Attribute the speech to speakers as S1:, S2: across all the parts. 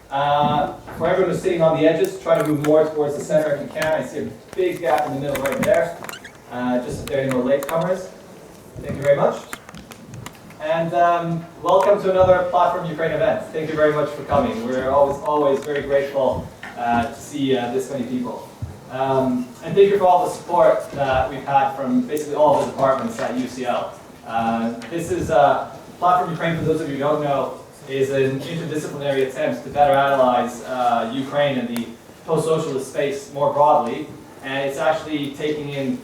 S1: For everyone who's sitting on the edges, try to move more towards the center if you can. I see a big gap in the middle right there. Just if there are any more latecomers. Thank you very much. And welcome to another Platform Ukraine event. Thank you very much for coming. We're always very grateful to see this many people. And thank you for all the support that we've had from basically all the departments at UCL. This is Platform Ukraine, for those of you who don't know, is an interdisciplinary attempt to better analyze Ukraine and the post-socialist space more broadly. And it's actually taking in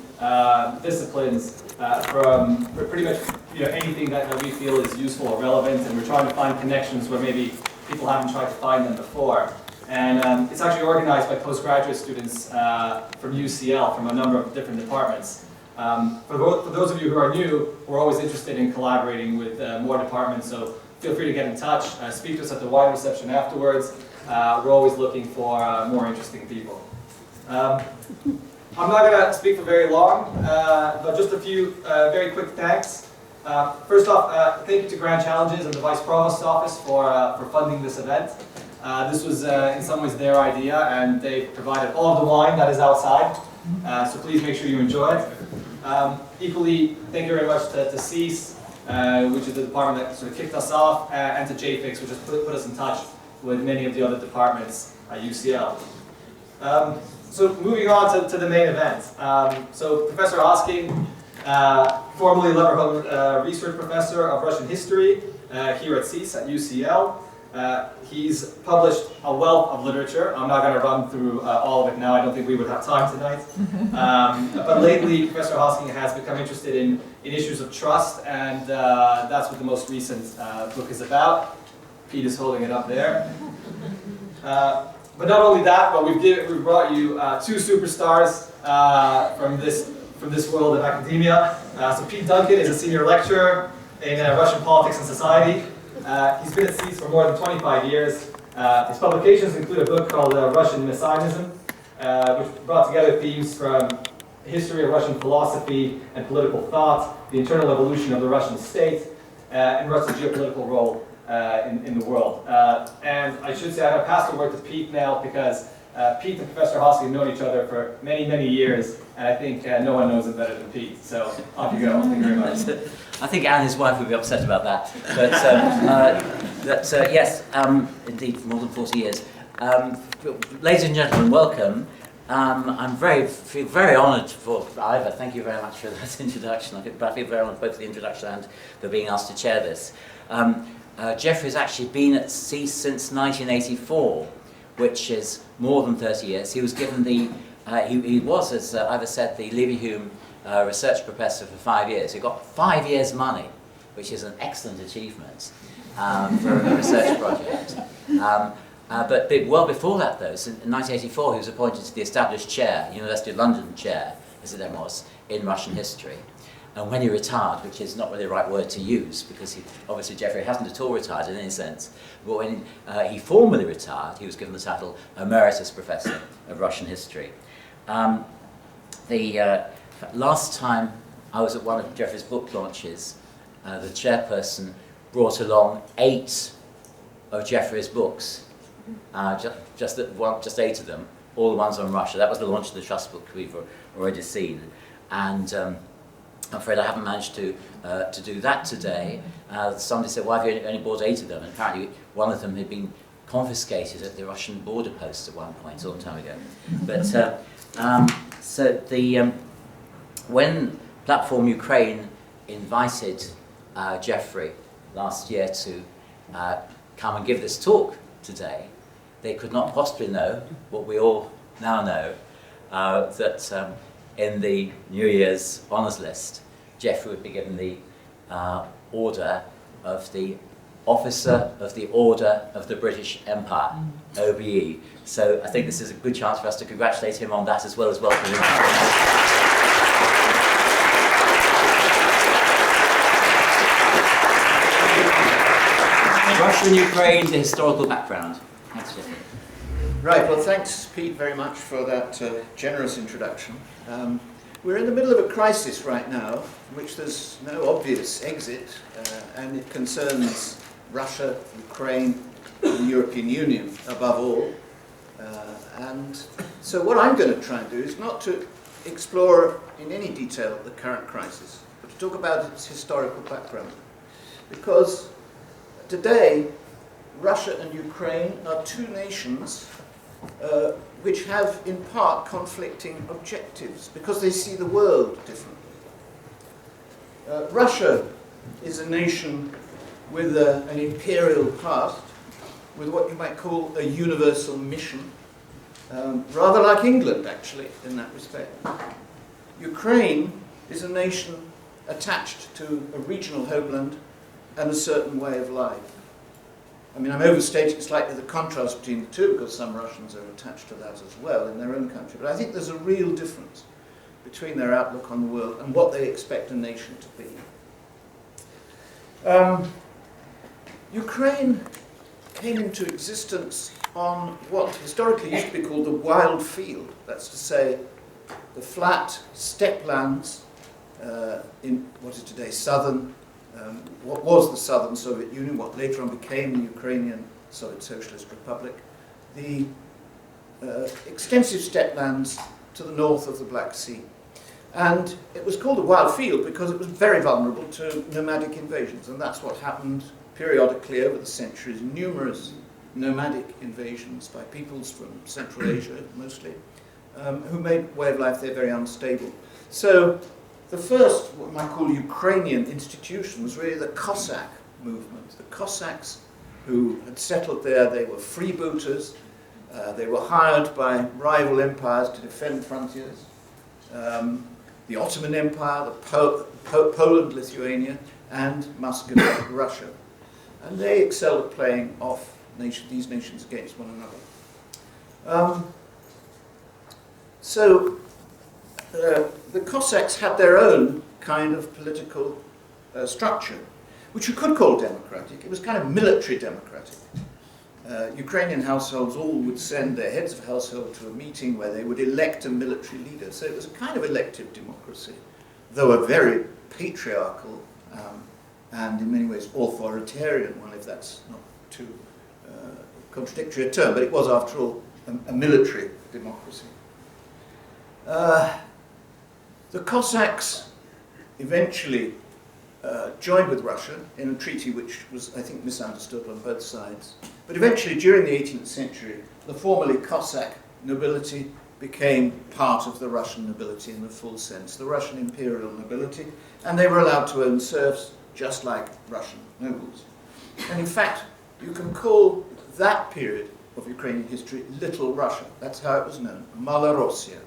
S1: disciplines from pretty much anything that we feel is useful or relevant, and we're trying to find connections where maybe people haven't tried to find them before. And it's actually organized by postgraduate students from UCL, from a number of different departments. For those of you who are new, we're always interested in collaborating with more departments, so feel free to get in touch, speak to us at the wine reception afterwards. We're always looking for more interesting people. I'm not going to speak for very long, but just a few very quick thanks. First off, thank you to Grand Challenges and the Vice Provost's office for funding this event. This was in some ways their idea, and they provided all of the wine that is outside, so please make sure you enjoy it. Equally, thank you very much to CEAS, which is the department that sort of kicked us off, and to JFIX, which has put us in touch with many of the other departments at UCL. So moving on to the main event. So Professor Hosking, formerly Leverhulme Research Professor of Russian History here at CEAS at UCL. He's published a wealth of literature. I'm not going to run through all of it now. I don't think we would have time tonight. But lately, Professor Hosking has become interested in issues of trust, and that's what the most recent book is about. Pete is holding it up there. But not only that, but we've brought you two superstars from this world of academia. So Pete Duncan is a senior lecturer in Russian politics and society. He's been at CEAS for more than 25 years. His publications include a book called Russian Messianism, which brought together themes from history of Russian philosophy and political thought, the internal evolution of the Russian state, and Russia's geopolitical role in the world. And I should say I'm going to pass the word to Pete now, because Pete and Professor Hosking have known each other for many, many years, and I think no one knows him better than Pete. So off you go. Thank you very much.
S2: I think Anne, his wife, would be upset about that. But yes, indeed, for more than 40 years. Ladies and gentlemen, welcome. I'm feel very honoured for Ivor. Thank you very much for that introduction. I feel very honoured both for the introduction and for being asked to chair this. Geoffrey's actually been at CEAS since 1984, which is more than 30 years. He was given the, he was, as Ivor said, the Leverhulme research professor for 5 years. He got 5 years' money, which is an excellent achievement for a research project. But well before that, though, so in 1984, he was appointed to the established chair, University of London chair, as it then was, in Russian history. And when he retired, which is not really the right word to use, because obviously Geoffrey hasn't at all retired in any sense, but when he formally retired, he was given the title Emeritus Professor of Russian History. Last time I was at one of Geoffrey's book launches, the chairperson brought along 8 of Geoffrey's books, just 8 of them, all the ones on Russia. That was the launch of the Trust book we've already seen. And I'm afraid I haven't managed to do that today. Somebody said, why have you only bought 8 of them? And apparently one of them had been confiscated at the Russian border post at one point, a long time ago. But when Platform Ukraine invited Geoffrey last year to come and give this talk today, they could not possibly know what we all now know, that in the New Year's honours list, Geoffrey would be given the Order of the Officer of the Order of the British Empire, OBE. So I think this is a good chance for us to congratulate him on that, as well as welcome him. Russia and Ukraine, the historical background. Thanks, Geoffrey.
S3: Right, well thanks Pete very much for that generous introduction. We're in the middle of a crisis right now, in which there's no obvious exit, and it concerns Russia, Ukraine, the European Union above all. And so what I'm going to try and do is not to explore in any detail the current crisis, but to talk about its historical background. Because today, Russia and Ukraine are two nations which have in part conflicting objectives because they see the world differently. Russia is a nation with an imperial past, with what you might call a universal mission, rather like England actually in that respect. Ukraine is a nation attached to a regional homeland and a certain way of life. I mean, I'm overstating slightly the contrast between the two because some Russians are attached to that as well in their own country. But I think there's a real difference between their outlook on the world and what they expect a nation to be. Ukraine came into existence on what historically used to be called the wild field. That's to say, the flat steppe lands in what is today southern what was the Southern Soviet Union, what later on became the Ukrainian Soviet Socialist Republic, the extensive steppe lands to the north of the Black Sea. And it was called a wild field because it was very vulnerable to nomadic invasions, and that's what happened periodically over the centuries. Numerous nomadic invasions by peoples from Central Asia, mostly, who made way of life there very unstable. So the first, what we might call Ukrainian institution, was really the Cossack movement. The Cossacks who had settled there, they were freebooters, they were hired by rival empires to defend frontiers. The Ottoman Empire, Poland, Lithuania, and Muscovy, Russia. And they excelled at playing off these nations against one another. The Cossacks had their own kind of political structure, which you could call democratic. It was kind of military democratic. Ukrainian households all would send their heads of household to a meeting where they would elect a military leader. So it was a kind of elective democracy, though a very patriarchal and in many ways authoritarian one, if that's not too contradictory a term, but it was, after all, a military democracy. The Cossacks eventually joined with Russia in a treaty which was, I think, misunderstood on both sides. But eventually, during the 18th century, the formerly Cossack nobility became part of the Russian nobility in the full sense, the Russian imperial nobility, and they were allowed to own serfs just like Russian nobles. And in fact, you can call that period of Ukrainian history Little Russia. That's how it was known, Malorossia.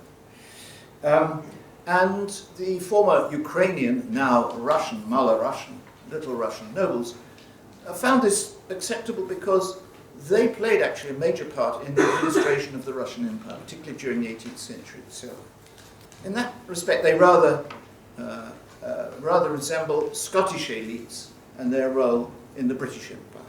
S3: And the former Ukrainian, now Russian, Malorussian, Little Russian nobles found this acceptable because they played actually a major part in the administration of the Russian Empire, particularly during the 18th century itself. In that respect, they rather resemble Scottish elites and their role in the British Empire.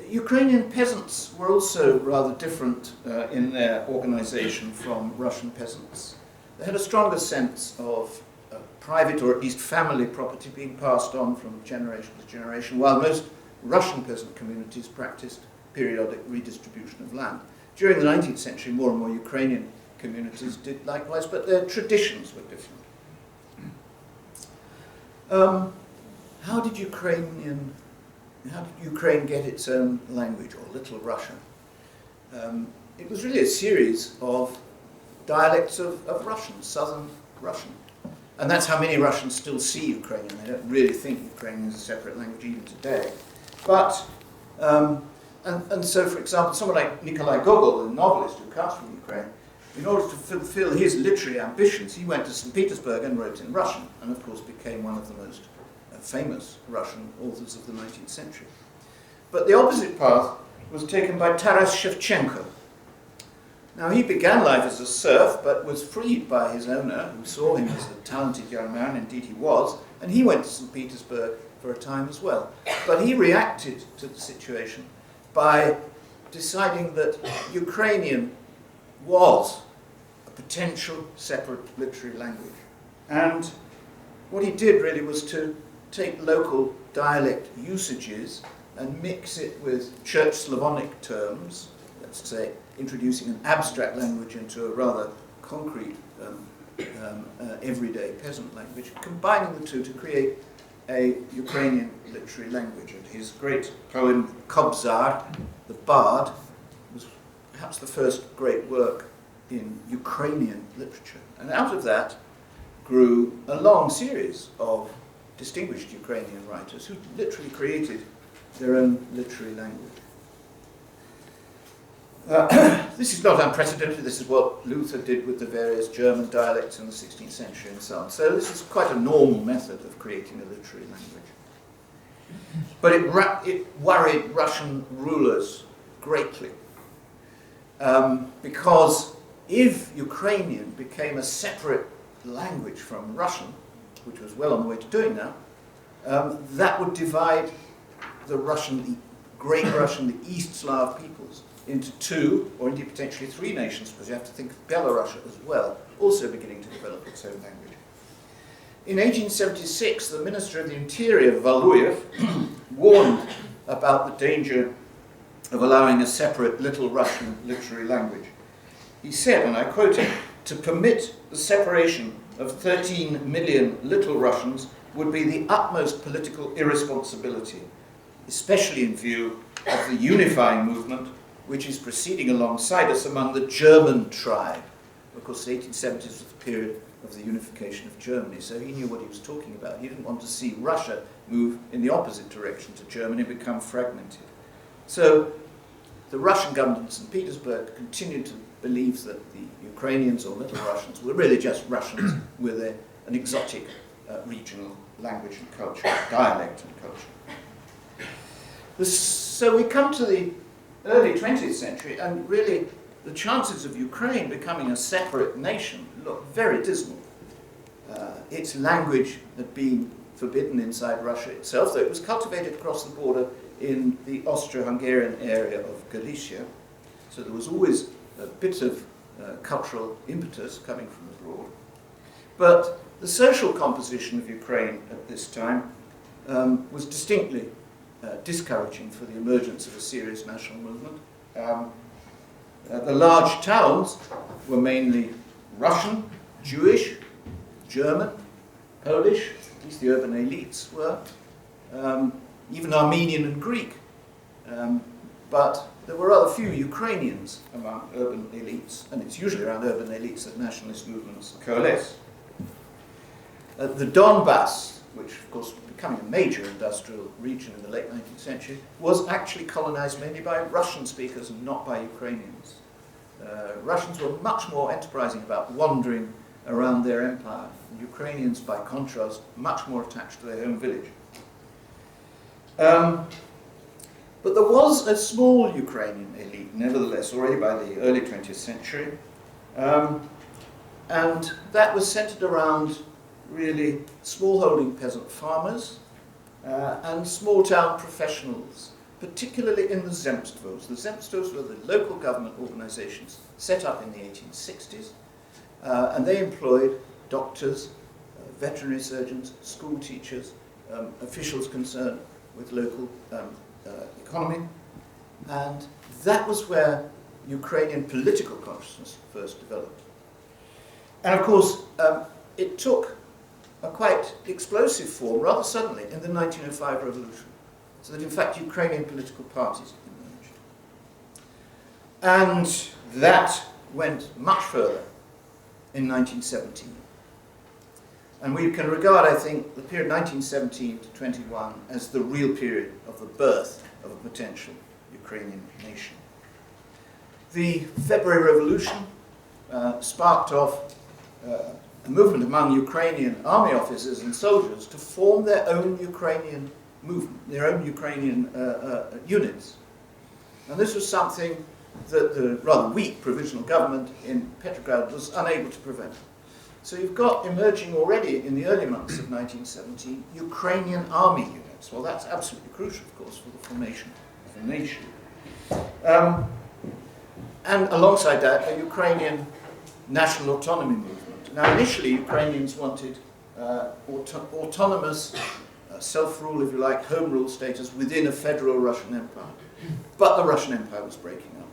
S3: Ukrainian peasants were also rather different in their organization from Russian peasants. They had a stronger sense of private or at least family property being passed on from generation to generation, while most Russian peasant communities practiced periodic redistribution of land. During the 19th century, more and more Ukrainian communities did likewise, but their traditions were different. How did Ukraine get its own language, or Little Russia? It was really a series of dialects of Russian, Southern Russian. And that's how many Russians still see Ukrainian. They don't really think Ukrainian is a separate language even today. But, and so, for example, someone like Nikolai Gogol, the novelist who comes from Ukraine, in order to fulfill his literary ambitions, he went to St. Petersburg and wrote in Russian, and of course became one of the most famous Russian authors of the 19th century. But the opposite path was taken by Taras Shevchenko. Now, he began life as a serf, but was freed by his owner, who saw him as a talented young man, indeed he was, and he went to St. Petersburg for a time as well. But he reacted to the situation by deciding that Ukrainian was a potential separate literary language. And what he did really was to take local dialect usages and mix it with Church Slavonic terms, that's to say, introducing an abstract language into a rather concrete, everyday peasant language, combining the two to create a Ukrainian literary language. And his great poem, Kobzar, the Bard, was perhaps the first great work in Ukrainian literature. And out of that grew a long series of distinguished Ukrainian writers who literally created their own literary language. This is not unprecedented. This is what Luther did with the various German dialects in the 16th century and so on. So this is quite a normal method of creating a literary language. But it worried Russian rulers greatly, because if Ukrainian became a separate language from Russian, which was well on the way to doing now, that would divide the Great Russian, the East Slav peoples, into two, or indeed potentially three nations, because you have to think of Belarus as well, also beginning to develop its own language. In 1876, the Minister of the Interior, Valuyev, warned about the danger of allowing a separate Little Russian literary language. He said, and I quote him, "To permit the separation of 13 million Little Russians would be the utmost political irresponsibility, especially in view of the unifying movement which is proceeding alongside us among the German tribe." Of course, the 1870s was the period of the unification of Germany, so he knew what he was talking about. He didn't want to see Russia move in the opposite direction to Germany, become fragmented. So the Russian government in St. Petersburg continued to believe that the Ukrainians, or Little Russians, were really just Russians with an exotic regional language and culture, dialect and culture. So we come to the early 20th century, and really the chances of Ukraine becoming a separate nation look very dismal. Its language had been forbidden inside Russia itself, though it was cultivated across the border in the Austro-Hungarian area of Galicia. So there was always a bit of cultural impetus coming from abroad. But the social composition of Ukraine at this time was distinctly discouraging for the emergence of a serious national movement. The large towns were mainly Russian, Jewish, German, Polish, at least the urban elites were, even Armenian and Greek. But there were rather few Ukrainians among urban elites, and it's usually around urban elites that nationalist movements coalesce. The Donbass, which of course was becoming a major industrial region in the late 19th century, was actually colonized mainly by Russian speakers and not by Ukrainians. Russians were much more enterprising about wandering around their empire. Ukrainians, by contrast, much more attached to their home village. But there was a small Ukrainian elite, nevertheless, already by the early 20th century, and that was centered around really smallholding peasant farmers and small-town professionals, particularly in the Zemstvos. The Zemstvos were the local government organizations set up in the 1860s, and they employed doctors, veterinary surgeons, school teachers, officials concerned with local economy, and that was where Ukrainian political consciousness first developed. And of course, it took a quite explosive form rather suddenly in the 1905 revolution, so that in fact Ukrainian political parties emerged. And that went much further in 1917. And we can regard, I think, the period 1917 to 21 as the real period of the birth of a potential Ukrainian nation. The February Revolution sparked off a movement among Ukrainian army officers and soldiers to form their own Ukrainian movement, their own Ukrainian units. And this was something that the rather weak provisional government in Petrograd was unable to prevent. So you've got emerging already in the early months of 1917 Ukrainian army units. Well, that's absolutely crucial, of course, for the formation of a nation. And alongside that, a Ukrainian national autonomy movement. Now, initially, Ukrainians wanted autonomous self-rule, if you like, home rule status within a federal Russian empire. But the Russian Empire was breaking up.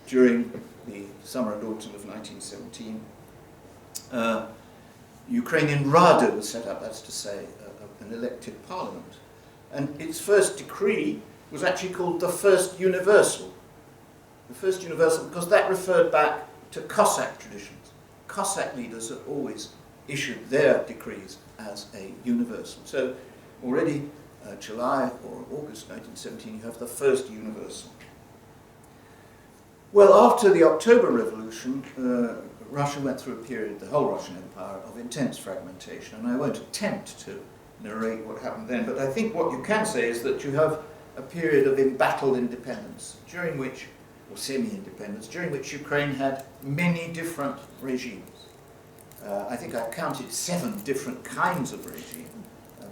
S3: During the summer and autumn of 1917, Ukrainian Rada was set up, that's to say, an elected parliament. And its first decree was actually called the First Universal. The First Universal because that referred back to Cossack traditions. Cossack leaders had always issued their decrees as a universal. So already July or August 1917, you have the First Universal. Well, after the October Revolution, Russia went through a period, the whole Russian Empire, of intense fragmentation, and I won't attempt to narrate what happened then, but I think what you can say is that you have a period of embattled independence, during which, or semi-independence, during which Ukraine had many different regimes. I think I've counted 7 different kinds of regime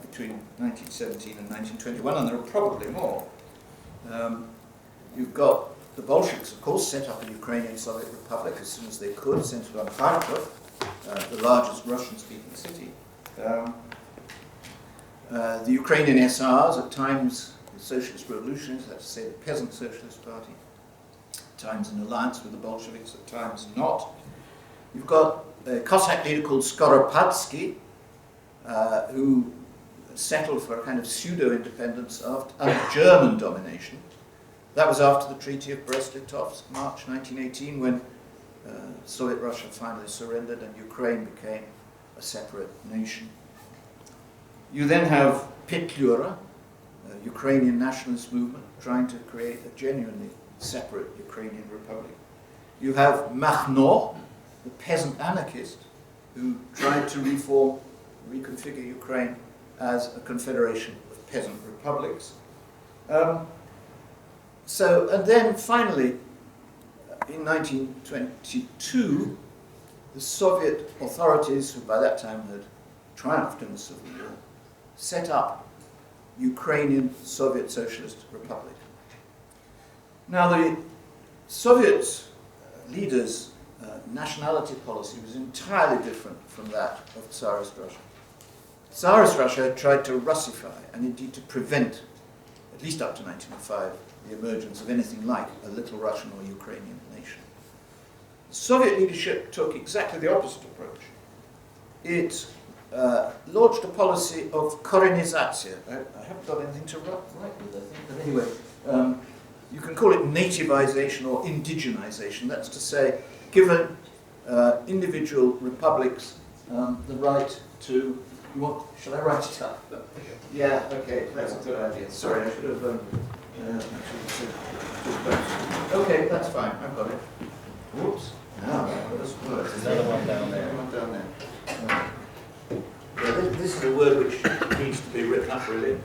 S3: between 1917 and 1921, and there are probably more. You've got the Bolsheviks, of course, set up a Ukrainian Soviet Republic as soon as they could, centered on Kharkov, the largest Russian-speaking city. The Ukrainian SRs, at times the Socialist Revolutionists, that's to say the Peasant Socialist Party, at times in alliance with the Bolsheviks, at times not. You've got a Cossack leader called Skoropadsky, who settled for a kind of pseudo-independence under German domination. That was after the Treaty of Brest-Litovsk, March 1918, when Soviet Russia finally surrendered and Ukraine became a separate nation. You then have Petlura, a Ukrainian nationalist movement, trying to create a genuinely separate Ukrainian republic. You have Makhno, the peasant anarchist, who tried to reconfigure Ukraine as a confederation of peasant republics. And then finally, in 1922, the Soviet authorities, who by that time had triumphed in the Civil War, set up Ukrainian Soviet Socialist Republic. Now, the Soviet leaders' nationality policy was entirely different from that of Tsarist Russia. Tsarist Russia had tried to Russify and indeed to prevent, at least up to 1905, the emergence of anything like a little Russian or Ukrainian nation. The Soviet leadership took exactly the opposite approach. It launched a policy of Korenization. I haven't got anything to write with, I think, but anyway, you can call it nativization or indigenization. That's to say, given individual republics the right to... Shall I write it up? Yeah, okay, that's a good idea. Sorry, I should have... okay, that's fine, I've got it. Whoops. Now, that's worse.
S4: There's another one down there.
S3: Another one down there. Yeah, this is a word which needs to be written up, really.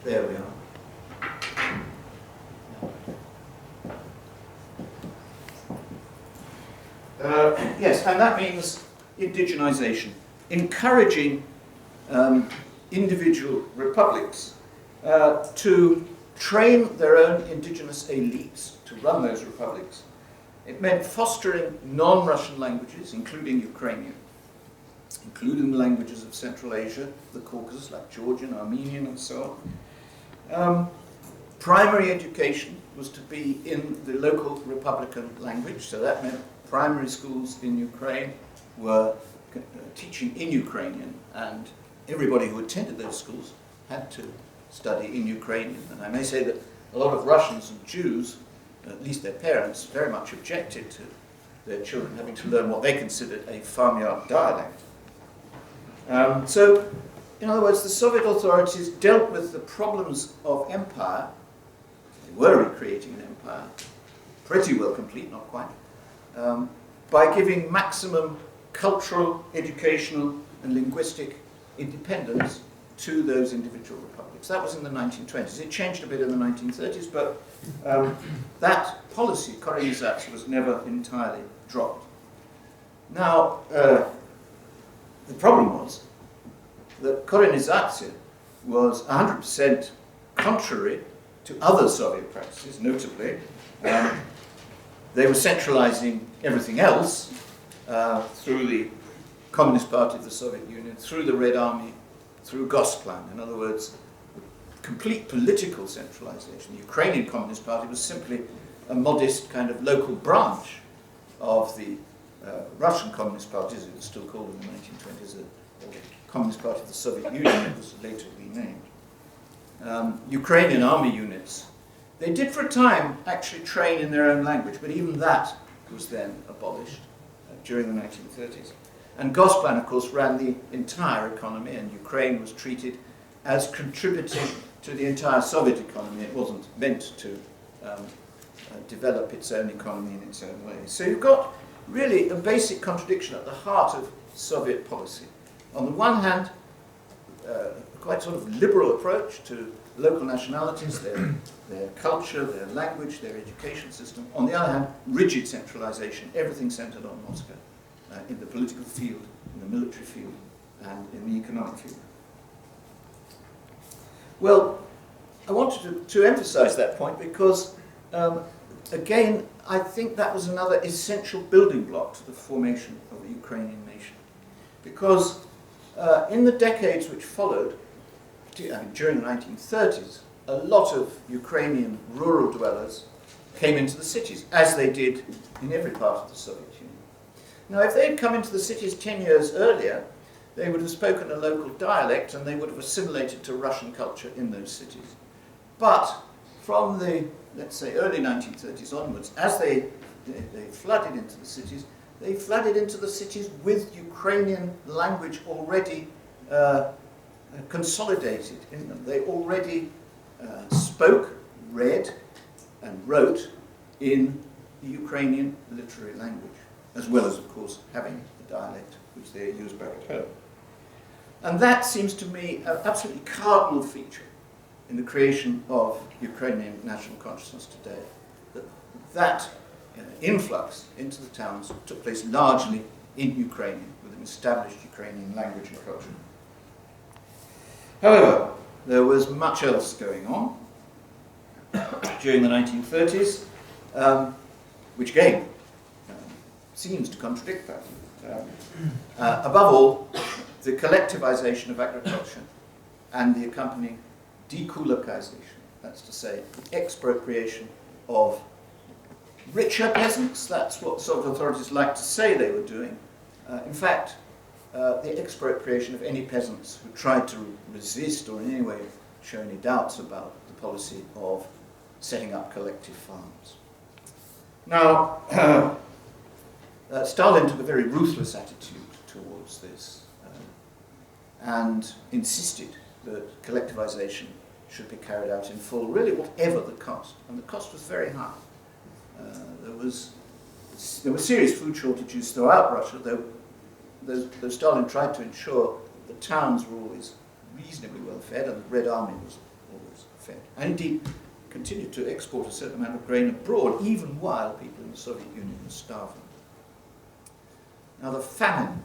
S3: There we are. Yes, and that means indigenization, encouraging individual republics to train their own indigenous elites to run those republics. It meant fostering non-Russian languages, including Ukrainian, including the languages of Central Asia, the Caucasus, like Georgian, Armenian, and so on. Primary education was to be in the local Republican language, so that meant primary schools in Ukraine were teaching in Ukrainian, and everybody who attended those schools had to study in Ukrainian. And I may say that a lot of Russians and Jews, at least their parents, very much objected to their children having to learn what they considered a farmyard dialect. So, in other words, the Soviet authorities dealt with the problems of empire. They were recreating an empire, pretty well complete, not quite, by giving maximum cultural, educational, and linguistic independence to those individual republics. That was in the 1920s. It changed a bit in the 1930s, but that policy, Korenization, was never entirely dropped. Now, the problem was that Korenization was 100% contrary to other Soviet practices, notably. They were centralizing everything else through the Communist Party of the Soviet Union, through the Red Army, through Gosplan. In other words, complete political centralization. The Ukrainian Communist Party was simply a modest kind of local branch of the Russian Communist Party, as it was still called in the 1920s, or the Communist Party of the Soviet Union, it was later renamed. Ukrainian army units, they did for a time actually train in their own language, but even that was then abolished during the 1930s. And Gosplan, of course, ran the entire economy, and Ukraine was treated as contributing to the entire Soviet economy. It wasn't meant to develop its own economy in its own way. So you've got really a basic contradiction at the heart of Soviet policy. On the one hand, a quite sort of liberal approach to local nationalities, their culture, their language, their education system. On the other hand, rigid centralization, everything centered on Moscow, in the political field, in the military field, and in the economic field. Well, I wanted to emphasize that point because, again, I think that was another essential building block to the formation of the Ukrainian nation. Because in the decades which followed, during the 1930s, a lot of Ukrainian rural dwellers came into the cities, as they did in every part of the Soviet Union. Now, if they had come into the cities 10 years earlier, they would have spoken a local dialect and they would have assimilated to Russian culture in those cities. But from the, let's say, early 1930s onwards, as they flooded into the cities, they flooded into the cities with Ukrainian language already consolidated in them. They already spoke, read, and wrote in the Ukrainian literary language, as well as, of course, having the dialect which they used back at home. And that seems to me an absolutely cardinal feature in the creation of Ukrainian national consciousness today. That influx into the towns took place largely in Ukrainian, with an established Ukrainian language and culture. However, there was much else going on during the 1930s, which again seems to contradict that. Above all, the collectivization of agriculture and the accompanying dekulakization, that's to say, the expropriation of richer peasants. That's what Soviet authorities like to say they were doing. In fact, the expropriation of any peasants who tried to resist or in any way show any doubts about the policy of setting up collective farms. Now, Stalin took a very ruthless attitude towards this and insisted that collectivization should be carried out in full, really whatever the cost. And the cost was very high. There were serious food shortages throughout Russia, though Stalin tried to ensure that the towns were always reasonably well fed and the Red Army was always fed. And indeed continued to export a certain amount of grain abroad, even while people in the Soviet Union were starving. Now the famine,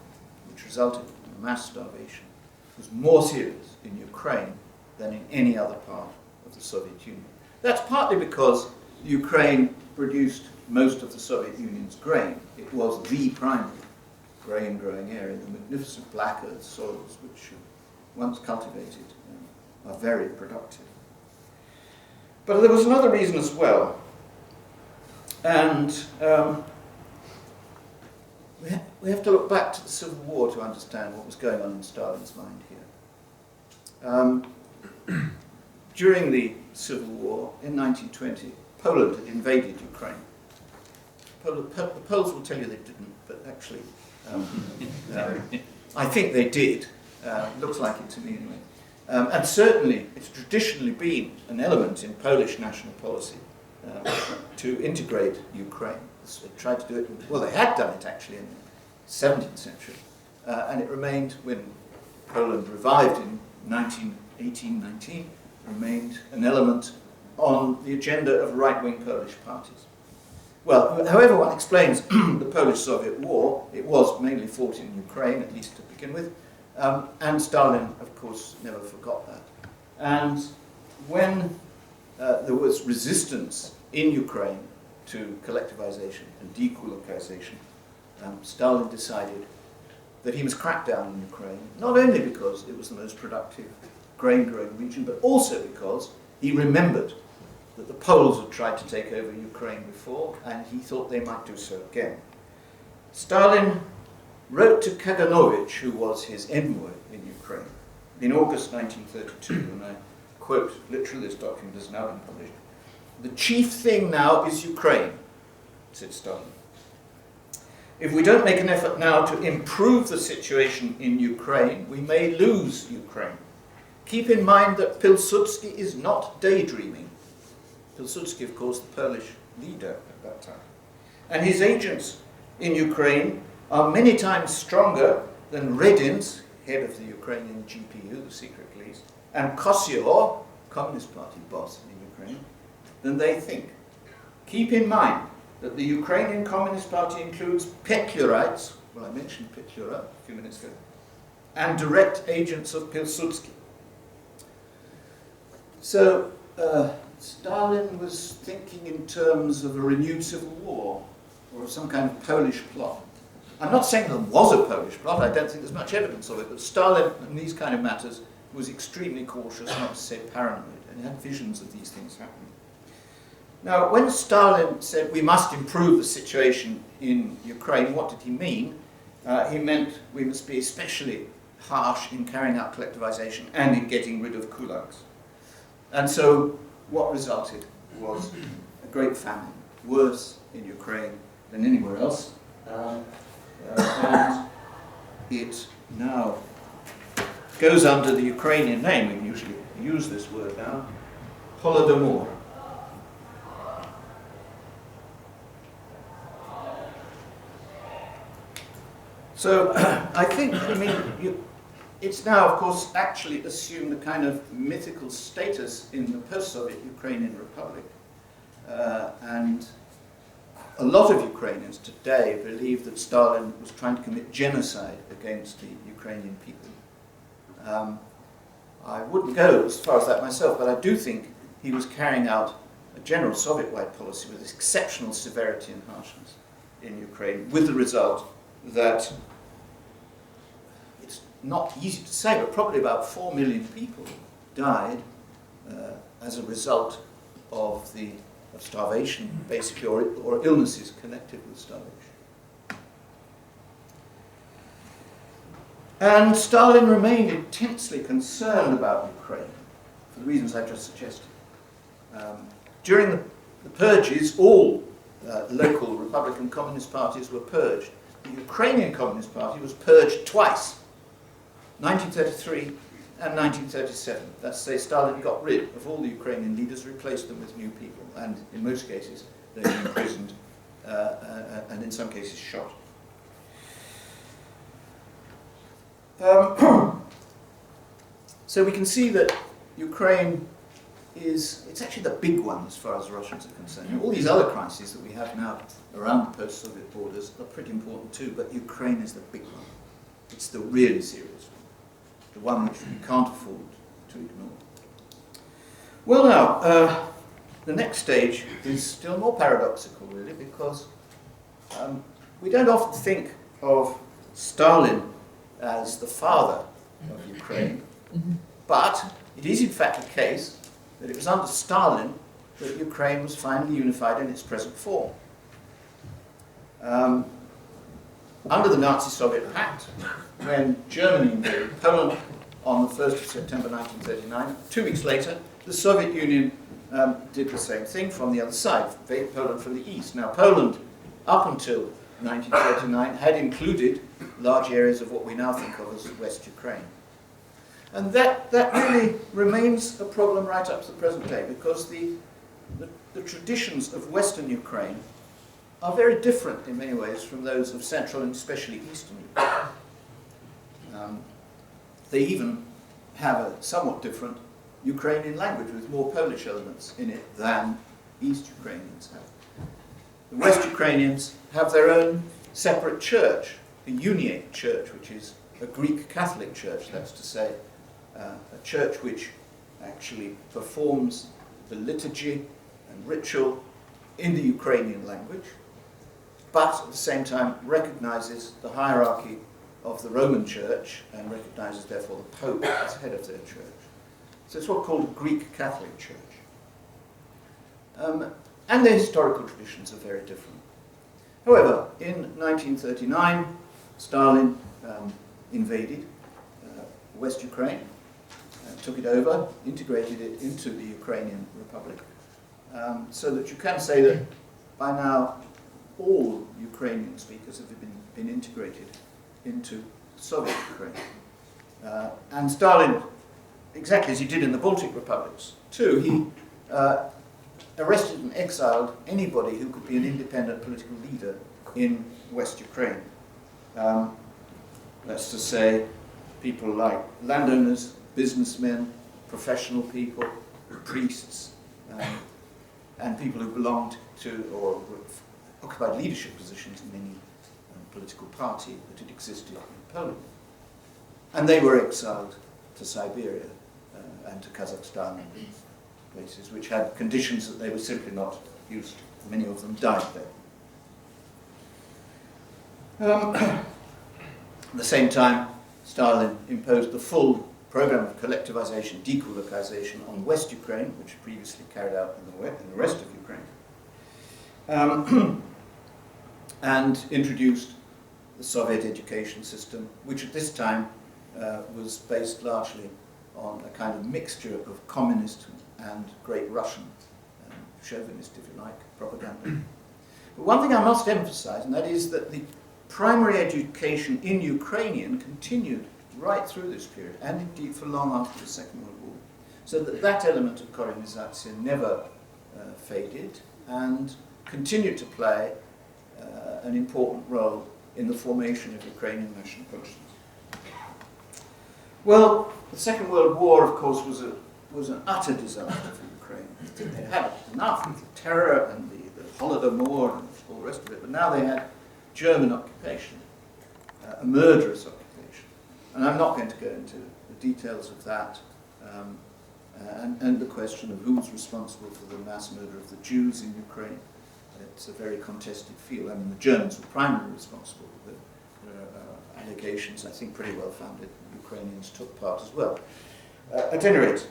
S3: which resulted in mass starvation, was more serious in Ukraine than in any other part of the Soviet Union. That's partly because Ukraine produced most of the Soviet Union's grain. It was the primary grain-growing area. The magnificent black earth soils, which once cultivated, are very productive. But there was another reason as well, and we have to look back to the Civil War to understand what was going on in Stalin's mind here. During the Civil War in 1920, Poland had invaded Ukraine. The Poles will tell you they didn't, but actually, I think they did. Looks like it to me anyway. And certainly, it's traditionally been an element in Polish national policy to integrate Ukraine. They tried to do it, well, they had done it actually in the 17th century, and it remained, when Poland revived in 1819, remained an element on the agenda of right-wing Polish parties. Well, however one explains the Polish-Soviet War, it was mainly fought in Ukraine, at least to begin with, and Stalin, of course, never forgot that. And when there was resistance in Ukraine to collectivization and dekulakization, Stalin decided that he must crack down on Ukraine, not only because it was the most productive grain-growing region, but also because he remembered that the Poles had tried to take over Ukraine before, and he thought they might do so again. Stalin wrote to Kaganovich, who was his envoy in Ukraine, in August 1932, and I quote literally, this document has now been published. "The chief thing now is Ukraine," said Stalin. "If we don't make an effort now to improve the situation in Ukraine, we may lose Ukraine. Keep in mind that Pilsudski is not daydreaming." Pilsudski, of course, the Polish leader at that time. "And his agents in Ukraine are many times stronger than Redin's, head of the Ukrainian GPU, the secret police, and Kosyov, Communist Party boss in Ukraine, than they think. Keep in mind that the Ukrainian Communist Party includes Petlurites," well, I mentioned Petlura a few minutes ago, "and direct agents of Pilsudski." So, Stalin was thinking in terms of a renewed civil war, or of some kind of Polish plot. I'm not saying there was a Polish plot, I don't think there's much evidence of it, but Stalin, in these kind of matters, was extremely cautious, not to say paranoid, and he had visions of these things happening. Now, when Stalin said we must improve the situation in Ukraine, what did he mean? He meant we must be especially harsh in carrying out collectivization and in getting rid of kulaks. And so what resulted was a great famine, worse in Ukraine than anywhere else. And it now goes under the Ukrainian name, we usually use this word now, Holodomor. So I think, it's now, of course, actually assumed a kind of mythical status in the post-Soviet Ukrainian Republic. And a lot of Ukrainians today believe that Stalin was trying to commit genocide against the Ukrainian people. I wouldn't go as far as that myself, but I do think he was carrying out a general Soviet-wide policy with exceptional severity and harshness in Ukraine, with the result that it's not easy to say, but probably about 4 million people died as a result of starvation, basically, or illnesses connected with starvation. And Stalin remained intensely concerned about Ukraine, for the reasons I just suggested. During the purges, all local Republican Communist parties were purged. The Ukrainian Communist Party was purged twice, 1933 and 1937. That's to say, Stalin got rid of all the Ukrainian leaders, replaced them with new people, and in most cases they were imprisoned and in some cases shot. So we can see that Ukraine it's actually the big one as far as the Russians are concerned. All these other crises that we have now around the post-Soviet borders are pretty important too, but Ukraine is the big one. It's the really serious one, the one which we can't afford to ignore. Well now, the next stage is still more paradoxical really, because we don't often think of Stalin as the father of Ukraine, but it is in fact the case that it was under Stalin that Ukraine was finally unified in its present form. Under the Nazi-Soviet Pact, when Germany invaded Poland on the 1st of September 1939, 2 weeks later, the Soviet Union did the same thing from the other side, invaded Poland from the east. Now, Poland, up until 1939, had included large areas of what we now think of as West Ukraine. And that really remains a problem right up to the present day, because the traditions of Western Ukraine are very different in many ways from those of Central and especially Eastern Ukraine. They even have a somewhat different Ukrainian language with more Polish elements in it than East Ukrainians have. The West Ukrainians have their own separate church, a Uniate church, which is a Greek Catholic church, that's to say, a church which actually performs the liturgy and ritual in the Ukrainian language, but at the same time recognizes the hierarchy of the Roman Church and recognises therefore the Pope as head of their church. So it's what's called a Greek Catholic Church. And their historical traditions are very different. However, in 1939, Stalin invaded West Ukraine, took it over, integrated it into the Ukrainian Republic, so that you can say that by now all Ukrainian speakers have been integrated into Soviet Ukraine. And Stalin, exactly as he did in the Baltic republics too, he arrested and exiled anybody who could be an independent political leader in West Ukraine. That's to say, people like landowners, businessmen, professional people, priests, and people who belonged to or occupied leadership positions in any political party that had existed in Poland. And they were exiled to Siberia and to Kazakhstan and these places which had conditions that they were simply not used to. Many of them died there. At the same time, Stalin imposed the full program of collectivization, dekulakization on West Ukraine, which previously carried out in the rest of Ukraine, and introduced the Soviet education system, which at this time was based largely on a kind of mixture of communist and Great Russian, chauvinist, if you like, propaganda. But one thing I must emphasize, and that is that the primary education in Ukrainian continued right through this period, and indeed for long after the Second World War. So that element of Korenizatsiya never faded and continued to play an important role in the formation of Ukrainian national consciousness. Well, the Second World War, of course, was an utter disaster for Ukraine. They had enough of the terror and the Holodomor and all the rest of it, but now they had German occupation, a murderous occupation. And I'm not going to go into the details of that and the question of who's responsible for the mass murder of the Jews in Ukraine. It's a very contested field. I mean, the Germans were primarily responsible. There are allegations, I think, pretty well founded. The Ukrainians took part as well. At any rate,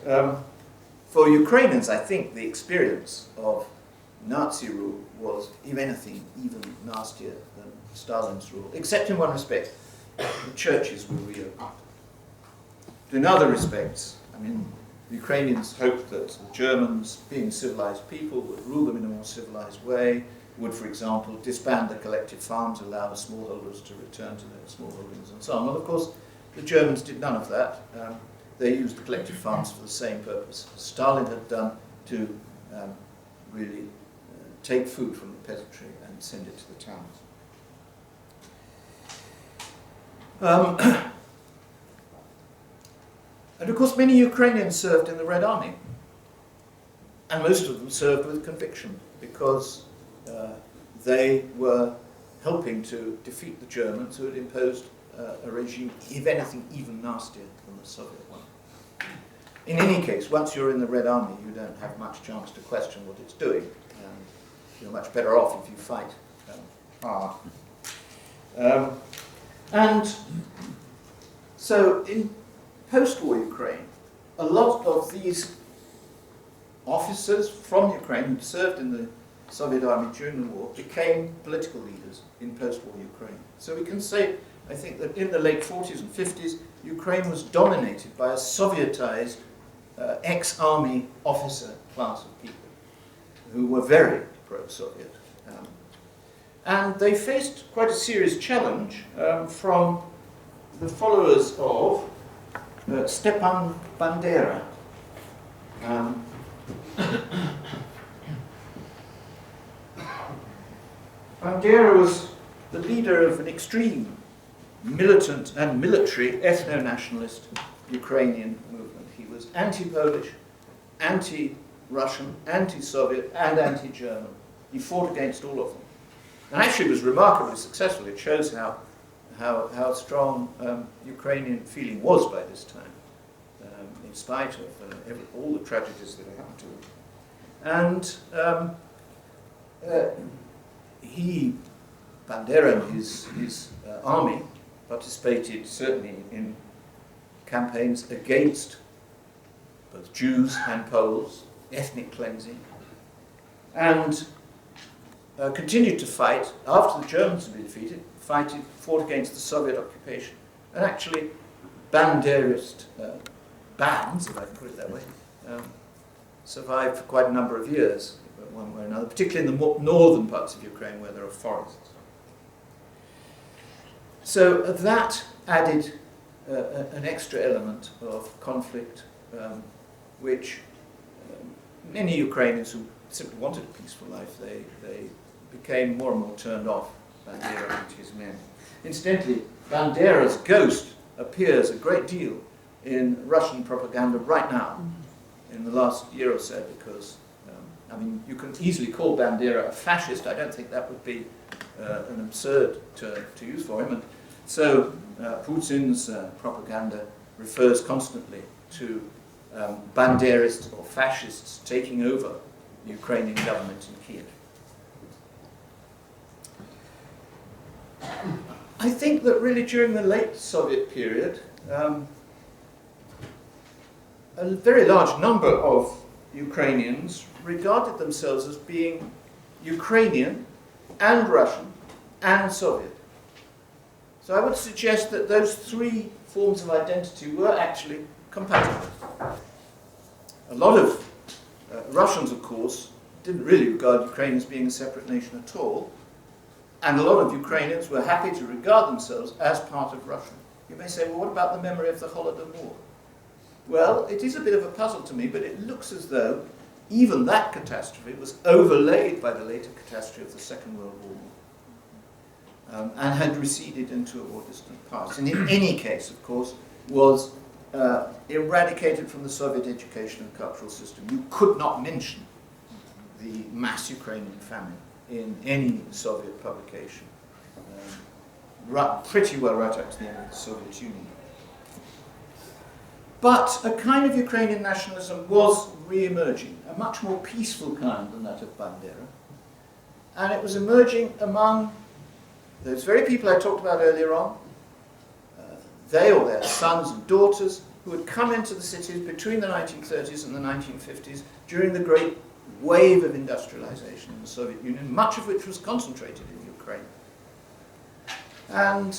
S3: for Ukrainians, I think the experience of Nazi rule was, if anything, even nastier than Stalin's rule, except in one respect. The churches were reopened. In other respects, I mean, the Ukrainians hoped that the Germans, being civilized people, would rule them in a more civilized way, would, for example, disband the collective farms, allow the smallholders to return to their smallholdings and so on. Well, of course, the Germans did none of that. They used the collective farms for the same purpose as Stalin had done, to really take food from the peasantry and send it to the towns. And of course, many Ukrainians served in the Red Army, and most of them served with conviction because they were helping to defeat the Germans, who had imposed a regime, if anything, even nastier than the Soviet one. In any case, once you're in the Red Army, you don't have much chance to question what it's doing. You're much better off if you fight hard. And so in post-war Ukraine, a lot of these officers from Ukraine who served in the Soviet army during the war became political leaders in post-war Ukraine. So we can say, I think, that in the late 40s and 50s, Ukraine was dominated by a Sovietized ex-army officer class of people who were very pro-Soviet. And they faced quite a serious challenge from the followers of Stepan Bandera. Bandera was the leader of an extreme militant and military ethno-nationalist Ukrainian movement. He was anti-Polish, anti-Russian, anti-Soviet, and anti-German. He fought against all of them. And actually was remarkably successful. It shows how strong Ukrainian feeling was by this time, in spite of all the tragedies that had happened to him. And Bandera and his army participated certainly in campaigns against both Jews and Poles, ethnic cleansing, and continued to fight after the Germans had been defeated, fought against the Soviet occupation, and actually Banderist bands, if I can put it that way, survived for quite a number of years, one way or another, particularly in the more northern parts of Ukraine where there are forests. So that added an extra element of conflict, which many Ukrainians who simply wanted a peaceful life, they became more and more turned off Bandera and his men. Incidentally, Bandera's ghost appears a great deal in Russian propaganda right now, in the last year or so, because, I mean, you can easily call Bandera a fascist. I don't think that would be an absurd term to use for him. And so Putin's propaganda refers constantly to Banderists or fascists taking over the Ukrainian government in Kiev. I think that really during the late Soviet period, a very large number of Ukrainians regarded themselves as being Ukrainian and Russian and Soviet. So I would suggest that those three forms of identity were actually compatible. A lot of Russians, of course, didn't really regard Ukraine as being a separate nation at all, and a lot of Ukrainians were happy to regard themselves as part of Russia. You may say, well, what about the memory of the Holodomor? Well, it is a bit of a puzzle to me, but it looks as though even that catastrophe was overlaid by the later catastrophe of the Second World War, and had receded into a more distant past. And in any case, of course, was eradicated from the Soviet education and cultural system. You could not mention the mass Ukrainian famine in any Soviet publication, pretty well right up to the end of the Soviet Union. But a kind of Ukrainian nationalism was re-emerging, a much more peaceful kind than that of Bandera. And it was emerging among those very people I talked about earlier on, they or their sons and daughters who had come into the cities between the 1930s and the 1950s during the great wave of industrialization in the Soviet Union, much of which was concentrated in Ukraine. And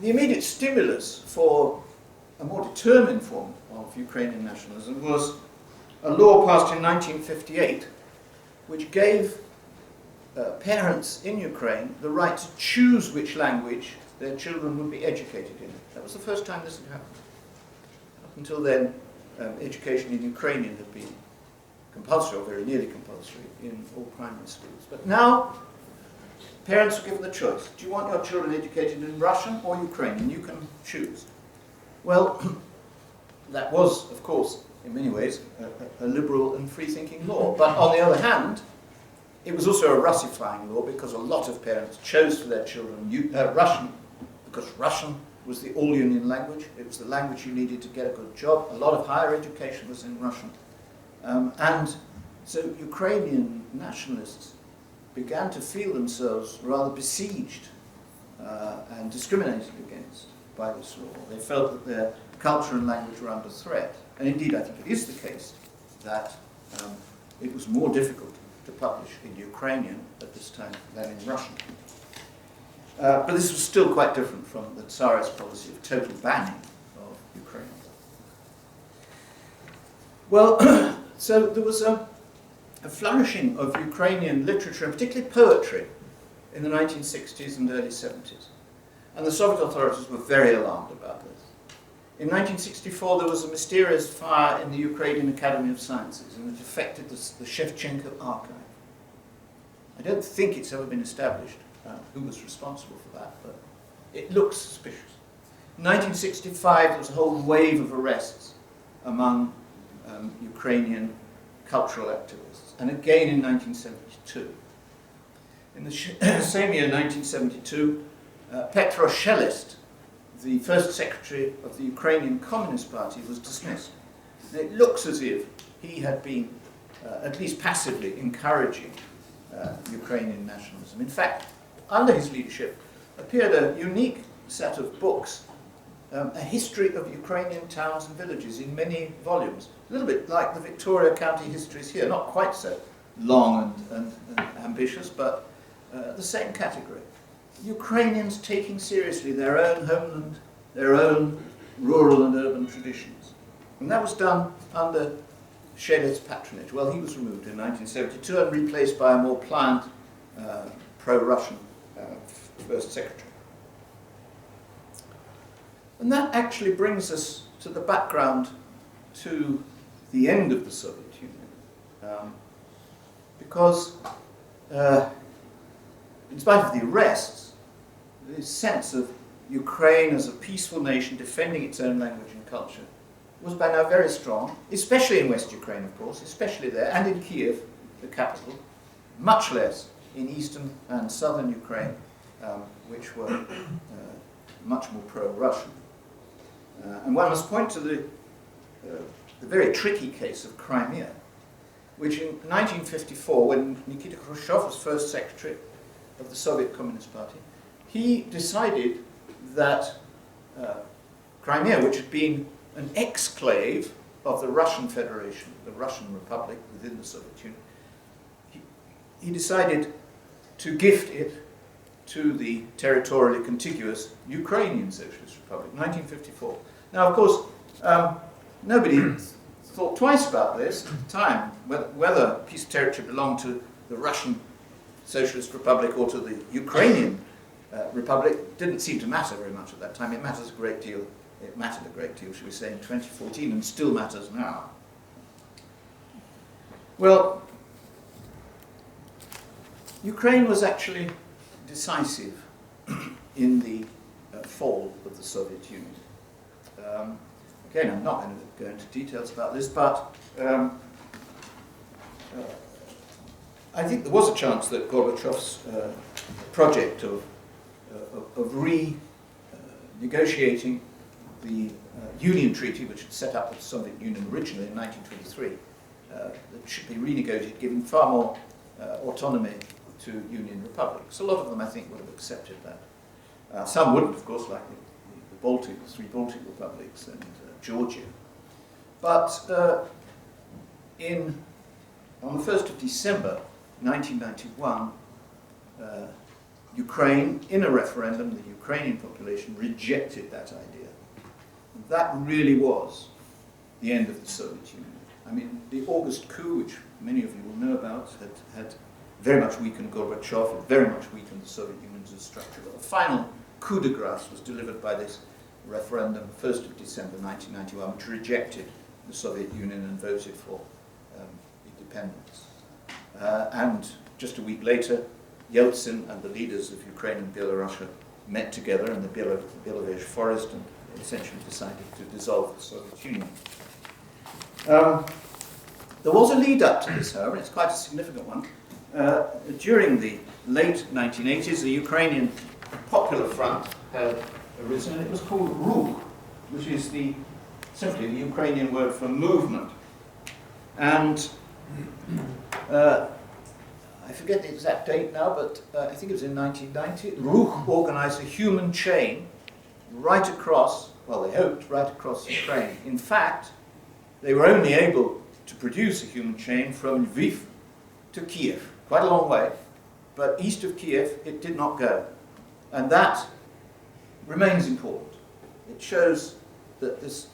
S3: the immediate stimulus for a more determined form of Ukrainian nationalism was a law passed in 1958 which gave parents in Ukraine the right to choose which language their children would be educated in. That was the first time this had happened. Up until then, education in Ukrainian had been compulsory, or very nearly compulsory, in all primary schools. But now, parents were given the choice. Do you want your children educated in Russian or Ukrainian? You can choose. Well, that was, of course, in many ways, a liberal and free-thinking law. But on the other hand, it was also a Russifying law because a lot of parents chose for their children Russian, because Russian was the all-union language. It was the language you needed to get a good job. A lot of higher education was in Russian. And so Ukrainian nationalists began to feel themselves rather besieged and discriminated against by this law. They felt that their culture and language were under threat. And indeed, I think it is the case that it was more difficult to publish in Ukrainian at this time than in Russian. But this was still quite different from the Tsarist policy of total banning of Ukraine. Well, so there was a flourishing of Ukrainian literature, and particularly poetry, in the 1960s and early 70s. And the Soviet authorities were very alarmed about this. In 1964, there was a mysterious fire in the Ukrainian Academy of Sciences, and it affected the Shevchenko archive. I don't think it's ever been established who was responsible for that, but it looks suspicious. In 1965, there was a whole wave of arrests among Ukrainian cultural activists, and again in 1972. In the same year, 1972, Petro Shelist, the first secretary of the Ukrainian Communist Party, was dismissed. And it looks as if he had been at least passively encouraging Ukrainian nationalism. In fact, under his leadership, appeared a unique set of books, a history of Ukrainian towns and villages in many volumes. A little bit like the Victoria County histories here, not quite so long and ambitious, but the same category. Ukrainians taking seriously their own homeland, their own rural and urban traditions. And that was done under Shedet's patronage. Well, he was removed in 1972 and replaced by a more pliant, pro-Russian first secretary. And that actually brings us to the background to the end of the Soviet Union. Because in spite of the arrests, this sense of Ukraine as a peaceful nation defending its own language and culture was by now very strong, especially in West Ukraine, of course, especially there, and in Kiev, the capital, much less in eastern and southern Ukraine, which were much more pro-Russian. And one must point to the very tricky case of Crimea, which in 1954, when Nikita Khrushchev was first secretary of the Soviet Communist Party, he decided that Crimea, which had been an exclave of the Russian Federation, the Russian Republic within the Soviet Union, he decided to gift it to the territorially contiguous Ukrainian Socialist Republic, 1954. Now, of course, nobody thought twice about this at the time, whether a piece of territory belonged to the Russian Socialist Republic or to the Ukrainian Republic. Didn't seem to matter very much at that time. It matters a great deal. It mattered a great deal, should we say, in 2014, and still matters now. Well, Ukraine was actually decisive in the fall of the Soviet Union. Again, I'm not going to go into details about this, but I think there was a chance that Gorbachev's project of renegotiating the Union Treaty, which had set up the Soviet Union originally in 1923, that should be renegotiated, giving far more autonomy to Union republics. A lot of them, I think, would have accepted that. Some wouldn't, of course, like the Baltic, the three Baltic republics and Georgia. But on the 1st of December 1991, Ukraine, in a referendum, the Ukrainian population rejected that idea. And that really was the end of the Soviet Union. I mean, the August coup, which many of you will know about, had very much weakened Gorbachev, had very much weakened the Soviet Union as a structure. But the final coup de grace was delivered by this referendum, 1st of December 1991, which rejected the Soviet Union and voted for independence. And just a week later, Yeltsin and the leaders of Ukraine and Belarus met together in the Belovej forest and essentially decided to dissolve the Soviet Union. There was a lead up to this, however, it's quite a significant one. During the late 1980s, the Ukrainian Popular Front had arisen, and it was called Ruch, which is simply the Ukrainian word for movement. And I forget the exact date now, but I think it was in 1990. Ruch organized a human chain right across, well, they hoped, right across Ukraine. In fact, they were only able to produce a human chain from Lviv to Kiev, quite a long way, but east of Kiev it did not go. And that remains important. It shows that this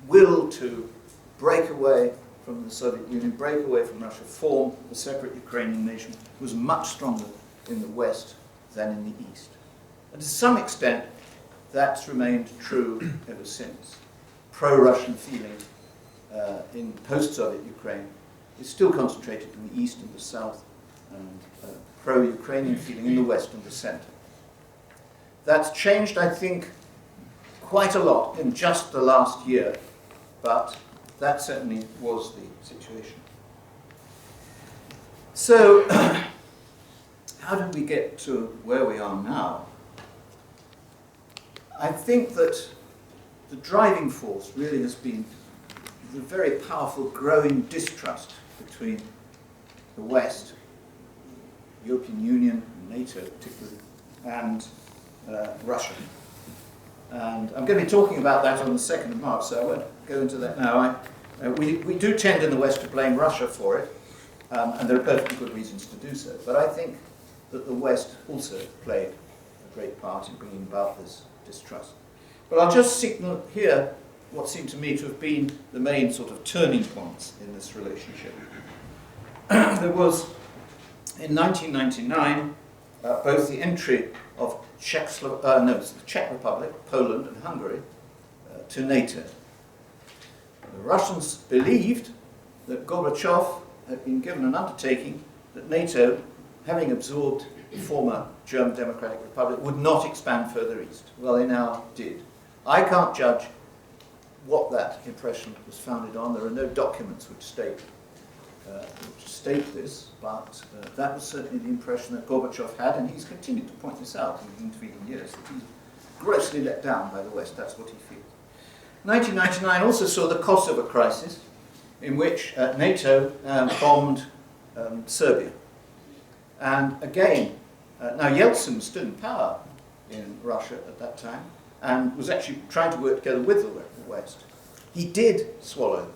S3: will to break away from the Soviet Union, break away from Russia, form a separate Ukrainian nation, was much stronger in the West than in the East. And to some extent, that's remained true ever since. Pro-Russian feeling in post-Soviet Ukraine is still concentrated in the East and the South, and pro-Ukrainian feeling in the West and the center. That's changed, I think, quite a lot in just the last year, but that certainly was the situation. So, how did we get to where we are now? I think that the driving force really has been the very powerful growing distrust between the West, European Union, NATO particularly, and Russia. And I'm going to be talking about that on the 2nd of March, so I won't go into that now. We do tend in the West to blame Russia for it, and there are perfectly good reasons to do so. But I think that the West also played a great part in bringing about this distrust. But I'll just signal here what seemed to me to have been the main sort of turning points in this relationship. There was, in 1999, both the entry of the Czech Republic, Poland and Hungary to NATO. The Russians believed that Gorbachev had been given an undertaking that NATO, having absorbed the former German Democratic Republic, would not expand further east. Well, they now did. I can't judge what that impression was founded on. There are no documents which state this, but that was certainly the impression that Gorbachev had, and he's continued to point this out in the intervening years, that he's grossly let down by the West. That's what he feels. 1999 also saw the Kosovo crisis, in which NATO bombed Serbia. And again, now Yeltsin was still in power in Russia at that time, and was actually trying to work together with the West. He did swallow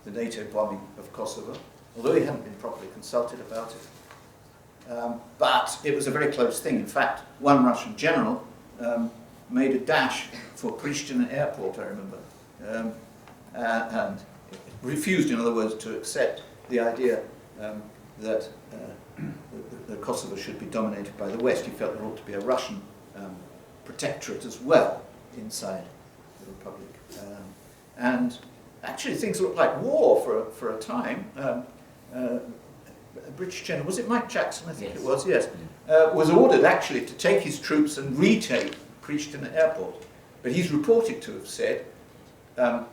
S3: the NATO bombing of Kosovo, although he hadn't been properly consulted about it. But it was a very close thing. In fact, one Russian general made a dash for Pristina airport, I remember, and refused, in other words, to accept the idea that Kosovo should be dominated by the West. He felt there ought to be a Russian protectorate as well inside the Republic. And actually things looked like war for a time. A British general, was it Mike Jackson, I think it was, yes, was ordered actually to take his troops and retake Pristina airport. But he's reported to have said, I'm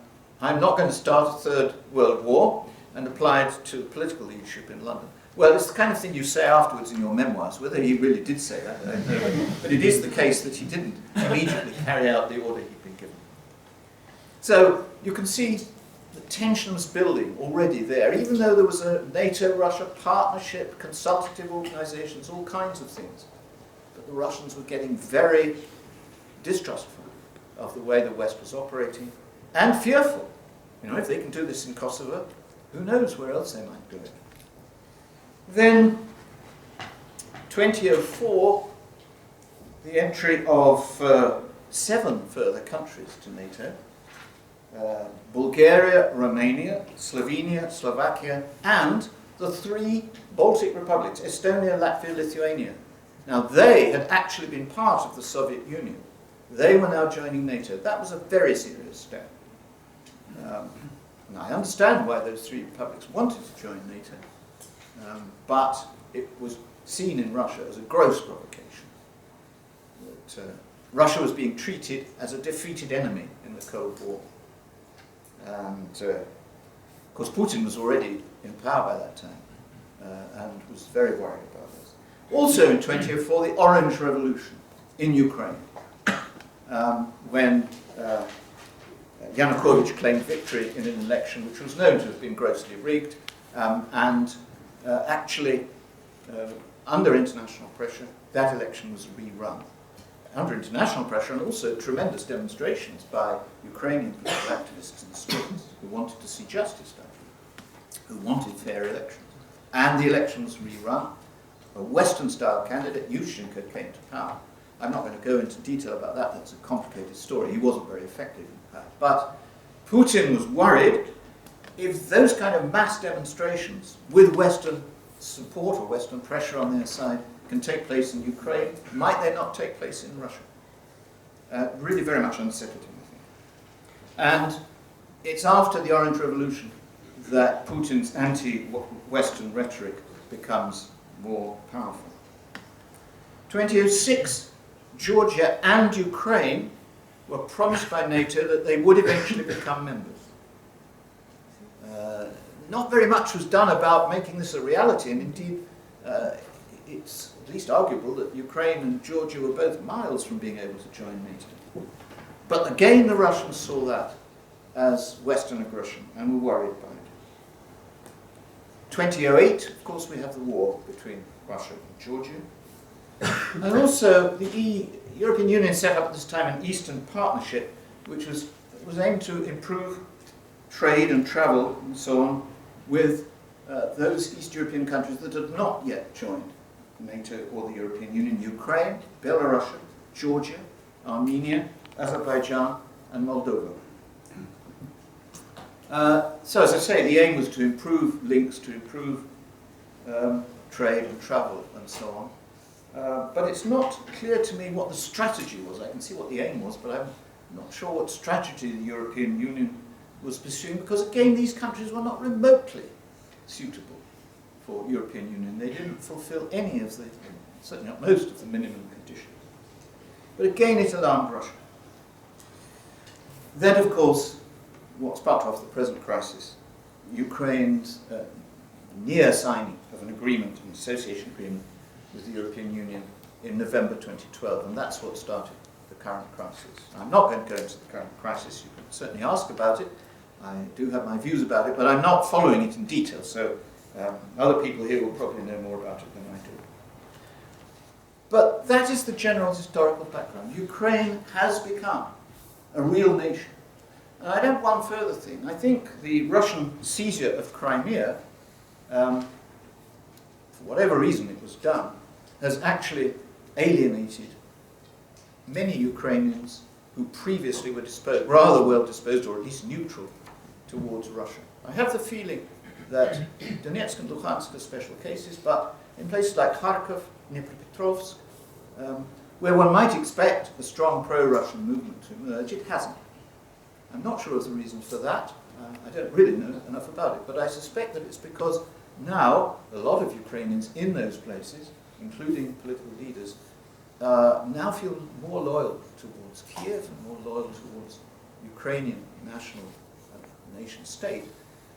S3: not going to start a third world war, and applied to political leadership in London. Well, it's the kind of thing you say afterwards in your memoirs. Whether he really did say that, I don't know. But it is the case that he didn't immediately carry out the order he'd been given. So you can see the tension was building already there, even though there was a NATO-Russia partnership, consultative organizations, all kinds of things. But the Russians were getting very distrustful of the way the West was operating, and fearful. You know, if they can do this in Kosovo, who knows where else they might do it. Then, 2004, the entry of 7 further countries to NATO. Bulgaria, Romania, Slovenia, Slovakia, and the 3 Baltic republics, Estonia, Latvia, Lithuania. Now, they had actually been part of the Soviet Union. They were now joining NATO. That was a very serious step. And I understand why those 3 republics wanted to join NATO, but it was seen in Russia as a gross provocation. That Russia was being treated as a defeated enemy in the Cold War. And of course Putin was already in power by that time and was very worried about this. Also in 2004, the Orange Revolution in Ukraine, when Yanukovych claimed victory in an election which was known to have been grossly rigged, and actually, under international pressure, that election was rerun. Under international pressure, and also tremendous demonstrations by Ukrainian political activists in the streets who wanted to see justice done, who wanted fair elections. And the election was rerun. A Western-style candidate, Yushchenko, came to power. I'm not going to go into detail about that. That's a complicated story. He wasn't very effective in fact. But Putin was worried if those kind of mass demonstrations with Western support or Western pressure on their side can take place in Ukraine, might they not take place in Russia? Really very much unsettled him, I think. And it's after the Orange Revolution that Putin's anti-Western rhetoric becomes more powerful. 2006, Georgia and Ukraine were promised by NATO that they would eventually become members. Not very much was done about making this a reality, and indeed it's at least arguable that Ukraine and Georgia were both miles from being able to join NATO. But again, the Russians saw that as Western aggression and were worried by it. 2008, of course, we have the war between Russia and Georgia. And also, the European Union set up at this time an Eastern Partnership, which was aimed to improve trade and travel and so on with those East European countries that had not yet joined NATO or the European Union: Ukraine, Belarus, Georgia, Armenia, Azerbaijan, and Moldova. So, as I say, the aim was to improve links, to improve trade and travel and so on. But it's not clear to me what the strategy was. I can see what the aim was, but I'm not sure what strategy the European Union was pursuing, because again, these countries were not remotely suitable for European Union. They didn't fulfill any of the, certainly not most of the minimum conditions. But again, it alarmed Russia. Then, of course, what sparked off the present crisis, Ukraine's near signing of an agreement, an association agreement with the European Union in November 2012, and that's what started the current crisis. I'm not going to go into the current crisis. You can certainly ask about it. I do have my views about it, but I'm not following it in detail, so other people here will probably know more about it than I do. But that is the general historical background. Ukraine has become a real nation. And I'd add one further thing. I think the Russian seizure of Crimea, for whatever reason it was done, has actually alienated many Ukrainians who previously were disposed, rather well disposed, or at least neutral, towards Russia. I have the feeling that Donetsk and Luhansk are special cases, but in places like Kharkov, Dnipropetrovsk, where one might expect a strong pro-Russian movement to emerge, it hasn't. I'm not sure of the reasons for that. I don't really know enough about it, but I suspect that it's because now a lot of Ukrainians in those places, including political leaders, now feel more loyal towards Kiev and more loyal towards Ukrainian national nation state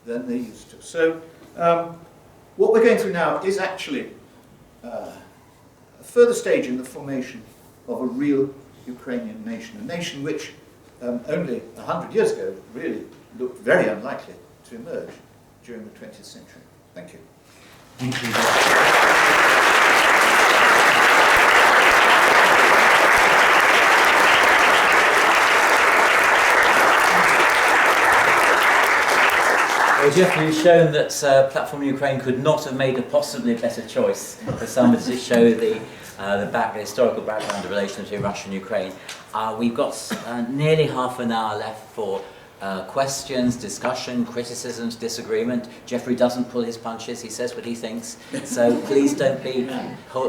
S3: than they used to. So what we're going through now is actually a further stage in the formation of a real Ukrainian nation, a nation which only 100 years ago really looked very unlikely to emerge during the 20th century. Thank you.
S2: Thank you. Well, Geoffrey, you've shown that Platform Ukraine could not have made a possibly better choice for somebody to show the historical background of relations between Russia and Ukraine. We've got nearly half an hour left for questions, discussion, criticisms, disagreement. Geoffrey doesn't pull his punches, he says what he thinks. So please don't be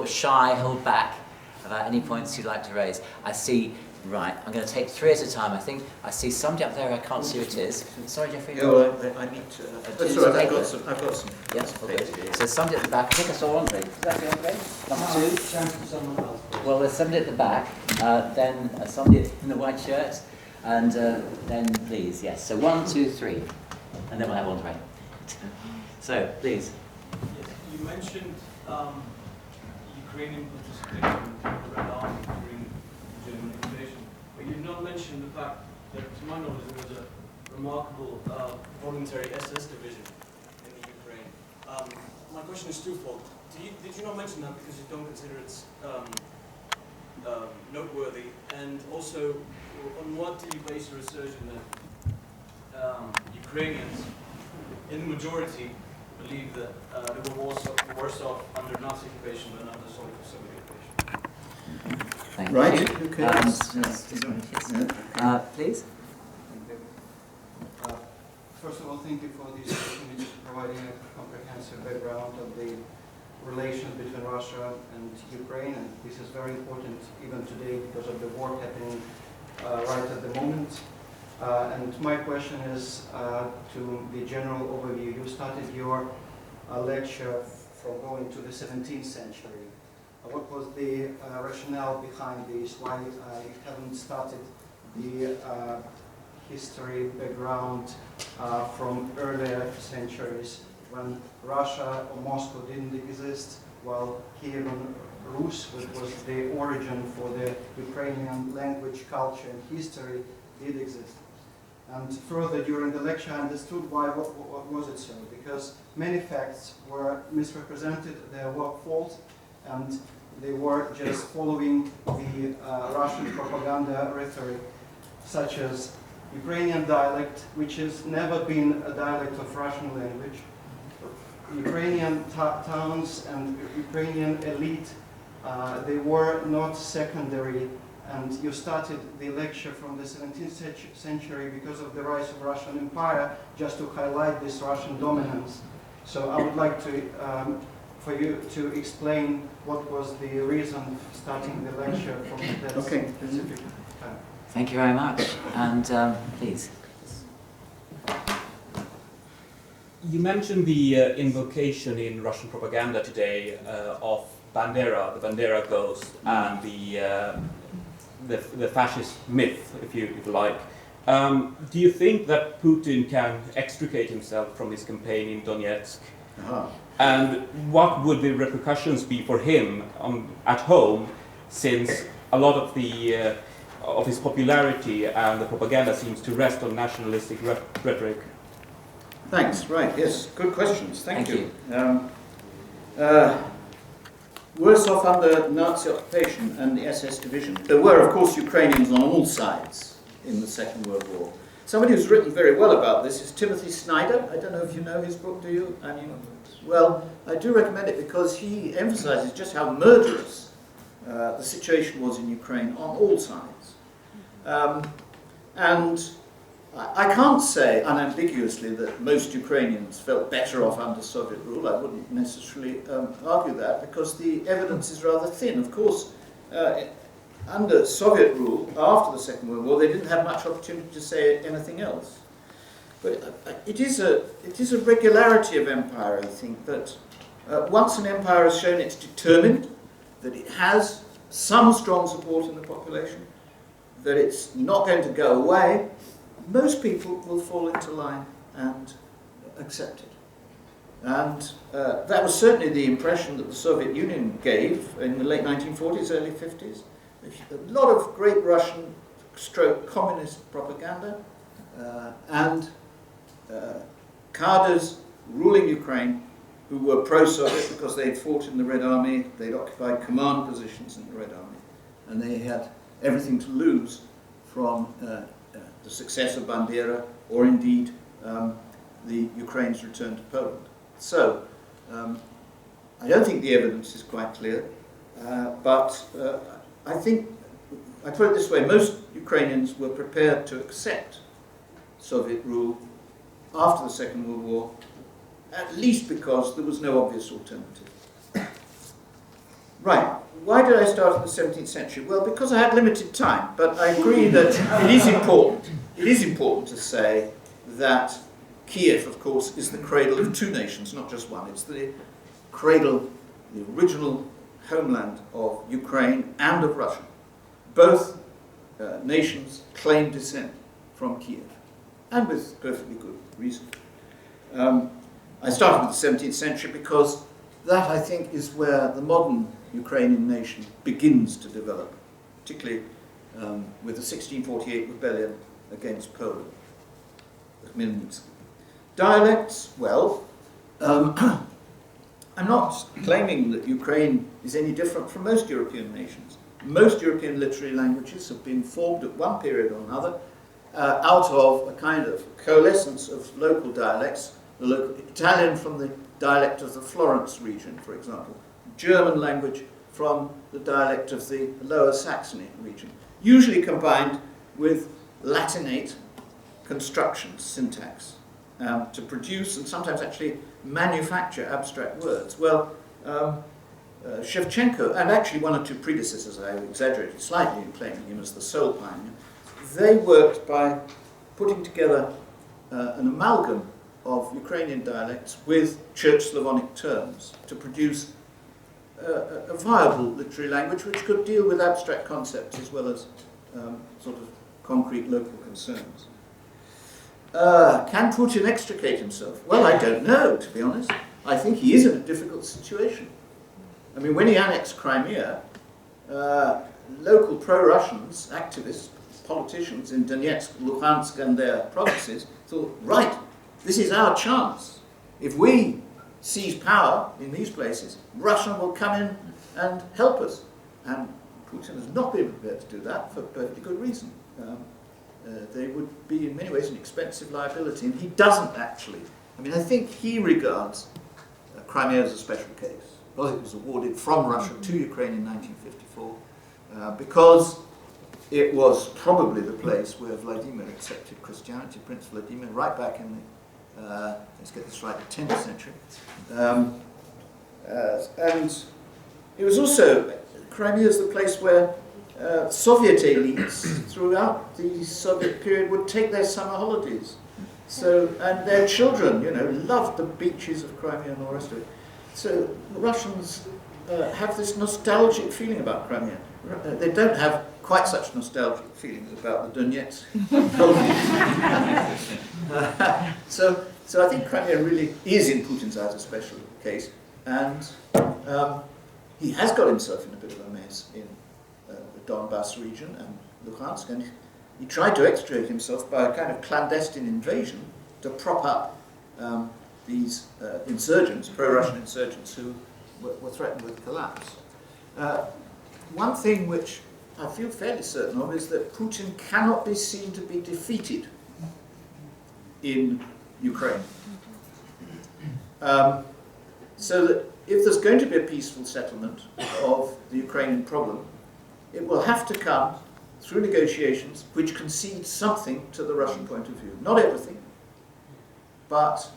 S2: shy, hold back about any points you'd like to raise. I see, right, I'm going to take three at a time. I think I see somebody up there, I can't see who it is. Sorry, Geoffrey.
S3: No, I need to. That's all right, I've got some.
S2: Yes, okay. So somebody at the back. I think I saw Andre. Is that the Andre? Number two?
S4: Someone else.
S2: Well, there's somebody at the back, then somebody in the white shirt, and then please, yes. So 1, 2, 3, and then we'll have Andre. So, please.
S4: Yes, you mentioned Ukrainian participation in the Red Army during the German invasion, but you did not mention the fact that, to my knowledge, there was a remarkable voluntary SS division in the Ukraine. My question is twofold. Did you not mention that because you don't consider it noteworthy? And also, on what do you base your assertion that Ukrainians, in the majority, believe that they were worse off under Nazi occupation than under Soviet occupation?
S2: Thank
S3: Right.
S2: you.
S3: Okay.
S2: Please.
S5: First of all, thank you for this opportunity, providing a comprehensive background of the relations between Russia and Ukraine, and this is very important even today because of the war happening right at the moment. And my question is to the general overview. You started your lecture from going to the 17th century. What was the rationale behind this? Why you haven't started the history background from earlier centuries when Russia or Moscow didn't exist, while Kievan Rus, which was the origin for the Ukrainian language, culture, and history, did exist? And further, during the lecture, I understood why. What was it so? Because many facts were misrepresented, they were false, and they were just following the Russian propaganda rhetoric, such as Ukrainian dialect, which has never been a dialect of Russian language, Ukrainian towns and Ukrainian elite, they were not secondary, and you started the lecture from the 17th century because of the rise of Russian Empire, just to highlight this Russian dominance. So I would like to, for you to explain what was the reason for starting the lecture from that specific time.
S2: Thank you very much. And please.
S6: You mentioned the invocation in Russian propaganda today of Bandera, the Bandera ghost, and the fascist myth, if you like. Do you think that Putin can extricate himself from his campaign in Donetsk? And what would the repercussions be for him at home, since a lot of the of his popularity and the propaganda seems to rest on nationalistic rhetoric?
S3: Thanks. Right. Yes. Good questions. Thank you. Worse off under Nazi occupation and the SS division. There were, of course, Ukrainians on all sides in the Second World War. Somebody who's written very well about this is Timothy Snyder. I don't know if you know his book, do you? Well, I do recommend it because he emphasizes just how murderous the situation was in Ukraine on all sides. And I can't say unambiguously that most Ukrainians felt better off under Soviet rule. I wouldn't necessarily argue that, because the evidence is rather thin. Of course, under Soviet rule, after the Second World War, they didn't have much opportunity to say anything else. But it is a regularity of empire, I think, that once an empire has shown it's determined, that it has some strong support in the population, that it's not going to go away, most people will fall into line and accept it. And that was certainly the impression that the Soviet Union gave in the late 1940s, early 50s. A lot of great Russian stroke communist propaganda and cadres ruling Ukraine who were pro-Soviet because they'd fought in the Red Army, they'd occupied command positions in the Red Army, and they had everything to lose from the success of Bandera, or indeed the Ukraine's return to Poland. So, I don't think the evidence is quite clear, but I think, I put it this way, most Ukrainians were prepared to accept Soviet rule after the Second World War, at least because there was no obvious alternative. Right. Why did I start in the 17th century? Well, because I had limited time, but I agree that it is important. It is important to say that Kiev, of course, is the cradle of two nations, not just one. It's the cradle, the original homeland of Ukraine and of Russia. Both nations claim descent from Kiev, and with perfectly good reason. I started with the 17th century because that, I think, is where the modern Ukrainian nation begins to develop, particularly with the 1648 rebellion against Poland. Dialects, well, I'm not claiming that Ukraine is any different from most European nations. Most European literary languages have been formed at one period or another out of a kind of coalescence of local dialects, the local Italian from the dialect of the Florence region, for example, German language from the dialect of the Lower Saxony region, usually combined with Latinate constructions, syntax, to produce and sometimes actually manufacture abstract words. Well, Shevchenko, and actually one or two predecessors, I exaggerated slightly in claiming him as the sole pioneer, they worked by putting together an amalgam of Ukrainian dialects with Church Slavonic terms to produce a viable literary language which could deal with abstract concepts as well as sort of concrete local concerns. Can Putin extricate himself? Well, I don't know, to be honest. I think he is in a difficult situation. I mean, when he annexed Crimea, local pro-Russians, activists, politicians in Donetsk, Luhansk and their provinces thought, right, this is our chance. If we seize power in these places, Russia will come in and help us. And Putin has not been prepared to do that for perfectly good reason. They would be in many ways an expensive liability, and he doesn't actually. I mean, I think he regards Crimea as a special case, because it was awarded from Russia to Ukraine in 1954, because it was probably the place where Vladimir accepted Christianity, Prince Vladimir, right back in the, let's get this right, the 10th century. And it was also, Crimea is the place where Soviet elites throughout the Soviet period would take their summer holidays. So, and their children, you know, loved the beaches of Crimea and all the rest of it. So the Russians have this nostalgic feeling about Crimea. They don't have quite such nostalgic feelings about the Donetsk. So I think Crimea really is, in Putin's eyes, a special case. And he has got himself in a bit of a mess in the Donbass region and Luhansk, and he tried to extricate himself by a kind of clandestine invasion to prop up these insurgents, pro-Russian insurgents, who were threatened with collapse. One thing which I feel fairly certain of is that Putin cannot be seen to be defeated in Ukraine. So that if there's going to be a peaceful settlement of the Ukrainian problem, it will have to come through negotiations which concede something to the Russian point of view. Not everything, but,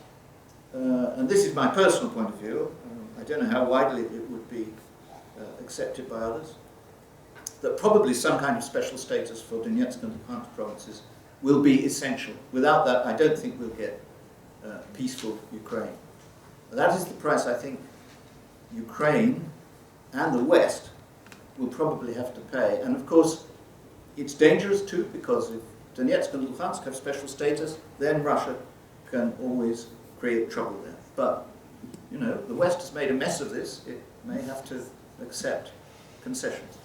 S3: and this is my personal point of view, I don't know how widely it would be accepted by others, that probably some kind of special status for Donetsk and Luhansk provinces will be essential. Without that, I don't think we'll get peaceful Ukraine. That is the price I think Ukraine and the West will probably have to pay. And of course, it's dangerous too, because if Donetsk and Luhansk have special status, then Russia can always create trouble there. But, you know, the West has made a mess of this. It may have to accept concessions.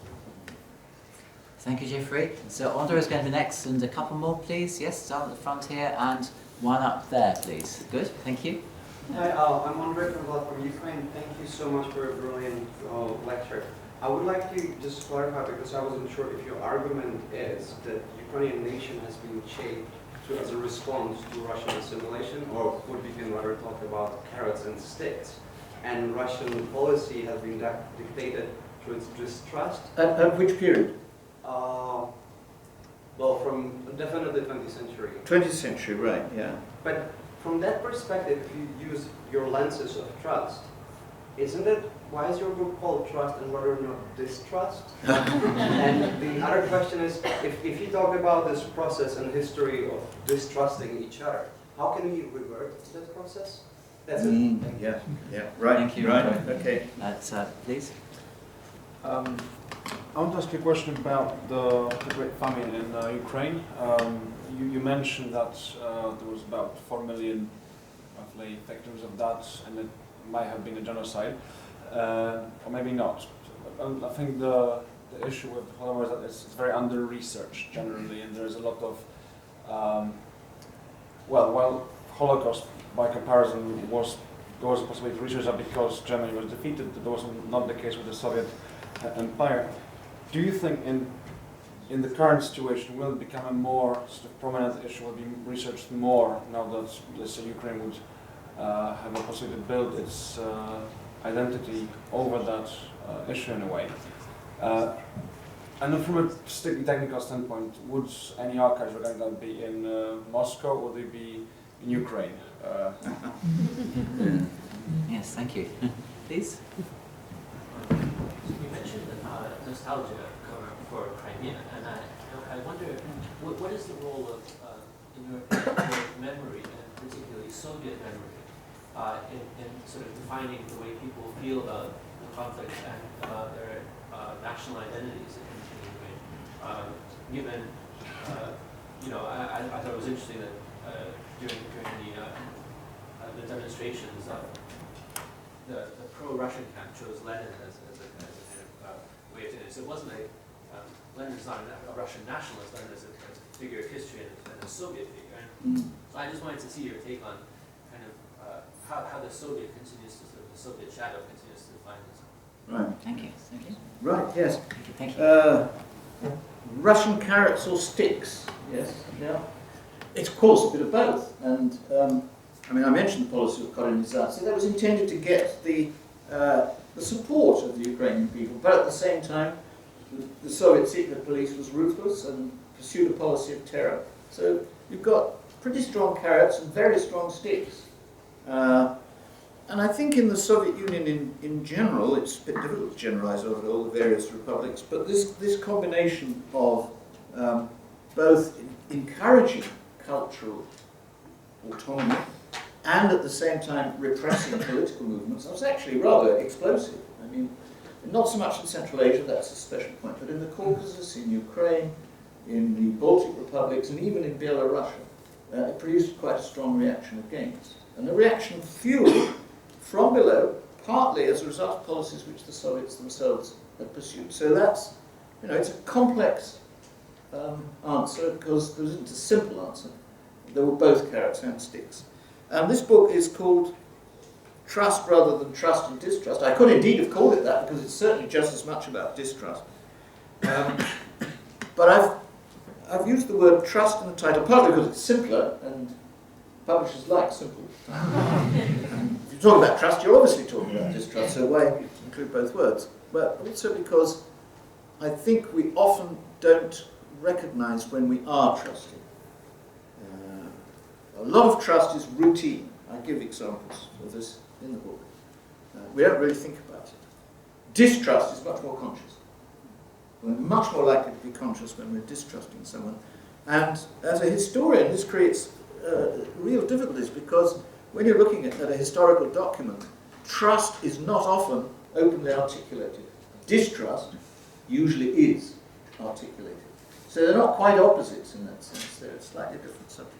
S2: Thank you, Geoffrey. So Andre is going to be next, and a couple more, please. Yes, start at the front here, and one up there, please. Good, thank you.
S7: Hi, I'm Andre from Ukraine. Thank you so much for a brilliant lecture. I would like to just clarify, because I wasn't sure if your argument is that the Ukrainian nation has been shaped as a response to Russian assimilation, or would we can rather talk about carrots and sticks, and Russian policy has been dictated through its distrust.
S3: At which period?
S7: Well, from definitely 20th century.
S3: 20th century, right, yeah.
S7: But from that perspective, if you use your lenses of trust, isn't it, why is your book called Trust and rather not Distrust? And the other question is, if you talk about this process and history of distrusting each other, how can we revert to that process? That's it. Thank you.
S3: Yeah, right.
S2: Thank you.
S3: Right, okay.
S2: That's, please.
S8: I want to ask you a question about the Great Famine in Ukraine. You mentioned that there was about 4 million roughly victims of that, and it might have been a genocide, or maybe not. I think the issue with the Holocaust is that it's very under-researched generally, and there's a lot of, while Holocaust by comparison there was a possibility to research that because Germany was defeated, that was not the case with the Soviet Empire. Do you think in the current situation will it become a more sort of prominent issue, will be researched more now that let's say Ukraine would have a possibility to build its identity over that issue in a way? And then from a strictly technical standpoint, would any archives regarding that be in Moscow or would they be in Ukraine?
S2: Yes, thank you. Please.
S9: You mentioned nostalgia for Crimea, and I wonder what is the role of in your memory, and particularly Soviet memory, in sort of defining the way people feel about the conflict and about their national identities in Ukraine. Given, I thought it was interesting that during the demonstrations, the pro-Russian camp chose Lenin as a kind of way of doing it. So it wasn't Lenin's not a Russian nationalist, Lenin is a figure of history and a Soviet figure. And so I just wanted to see your take on kind of how the Soviet continues to, the Soviet shadow continues to define itself.
S3: Right.
S2: Thank you. Thank you.
S3: Right, yes.
S2: Thank you.
S3: Russian carrots or sticks? Yes. Yeah. It's of course a bit of both. And I mean, I mentioned the policy of colonization. That was intended to get the support of the Ukrainian people, but at the same time, the Soviet secret police was ruthless and pursued a policy of terror. So you've got pretty strong carrots and very strong sticks. And I think in the Soviet Union in general, it's a bit difficult to generalize over all the various republics, but this combination of both encouraging cultural autonomy and at the same time repressing political movements was actually rather explosive. I mean, not so much in Central Asia, that's a special point, but in the Caucasus, in Ukraine, in the Baltic republics, and even in Belarus, it produced quite a strong reaction against. And the reaction fueled from below, partly as a result of policies which the Soviets themselves had pursued. So that's, you know, it's a complex answer because there isn't a simple answer. There were both carrots and sticks. This book is called Trust Rather Than Trust and Distrust. I could indeed have called it that because it's certainly just as much about distrust. But I've used the word trust in the title partly because it's simpler and publishers like simple. If you talk about trust, you're obviously talking about distrust, so why include both words? But also because I think we often don't recognize when we are trusting. A lot of trust is routine. I give examples of this in the book. We don't really think about it. Distrust is much more conscious. We're much more likely to be conscious when we're distrusting someone. And as a historian, this creates real difficulties because when you're looking at a historical document, trust is not often openly articulated. Distrust usually is articulated. So they're not quite opposites in that sense. They're slightly different subjects.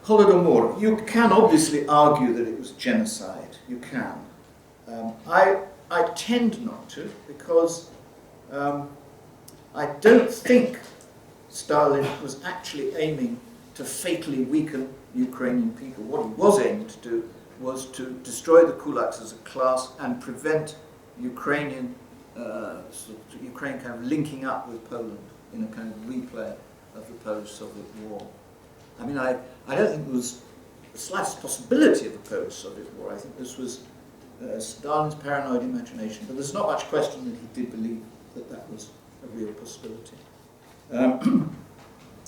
S3: Holodomor, you can obviously argue that it was genocide. You can. I tend not to because I don't think Stalin was actually aiming to fatally weaken Ukrainian people. What he was aiming to do was to destroy the kulaks as a class and prevent Ukraine kind of linking up with Poland in a kind of replay of the Polish-Soviet War. I mean, I don't think there was the slightest possibility of a Polish-Soviet War. I think this was Stalin's paranoid imagination, but there's not much question that he did believe that that was a real possibility.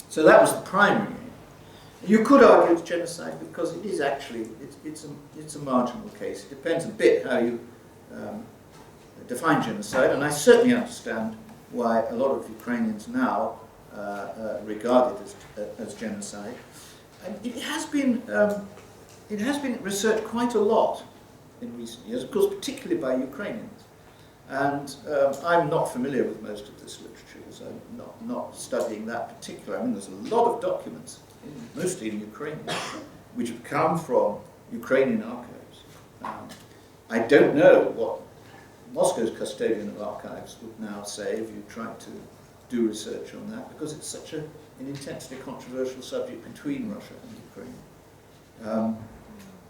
S3: So that was the primary aim. You could argue it's genocide because it is actually, it's a marginal case. It depends a bit how you define genocide, and I certainly understand why a lot of Ukrainians now regard it as genocide. And it has been researched quite a lot in recent years, of course, particularly by Ukrainians. And I'm not familiar with most of this literature, so I'm not studying that particular. I mean, there's a lot of documents, mostly in Ukrainian, which have come from Ukrainian archives. I don't know what Moscow's custodian of archives would now say if you tried to do research on that, because it's such an intensely controversial subject between Russia and Ukraine.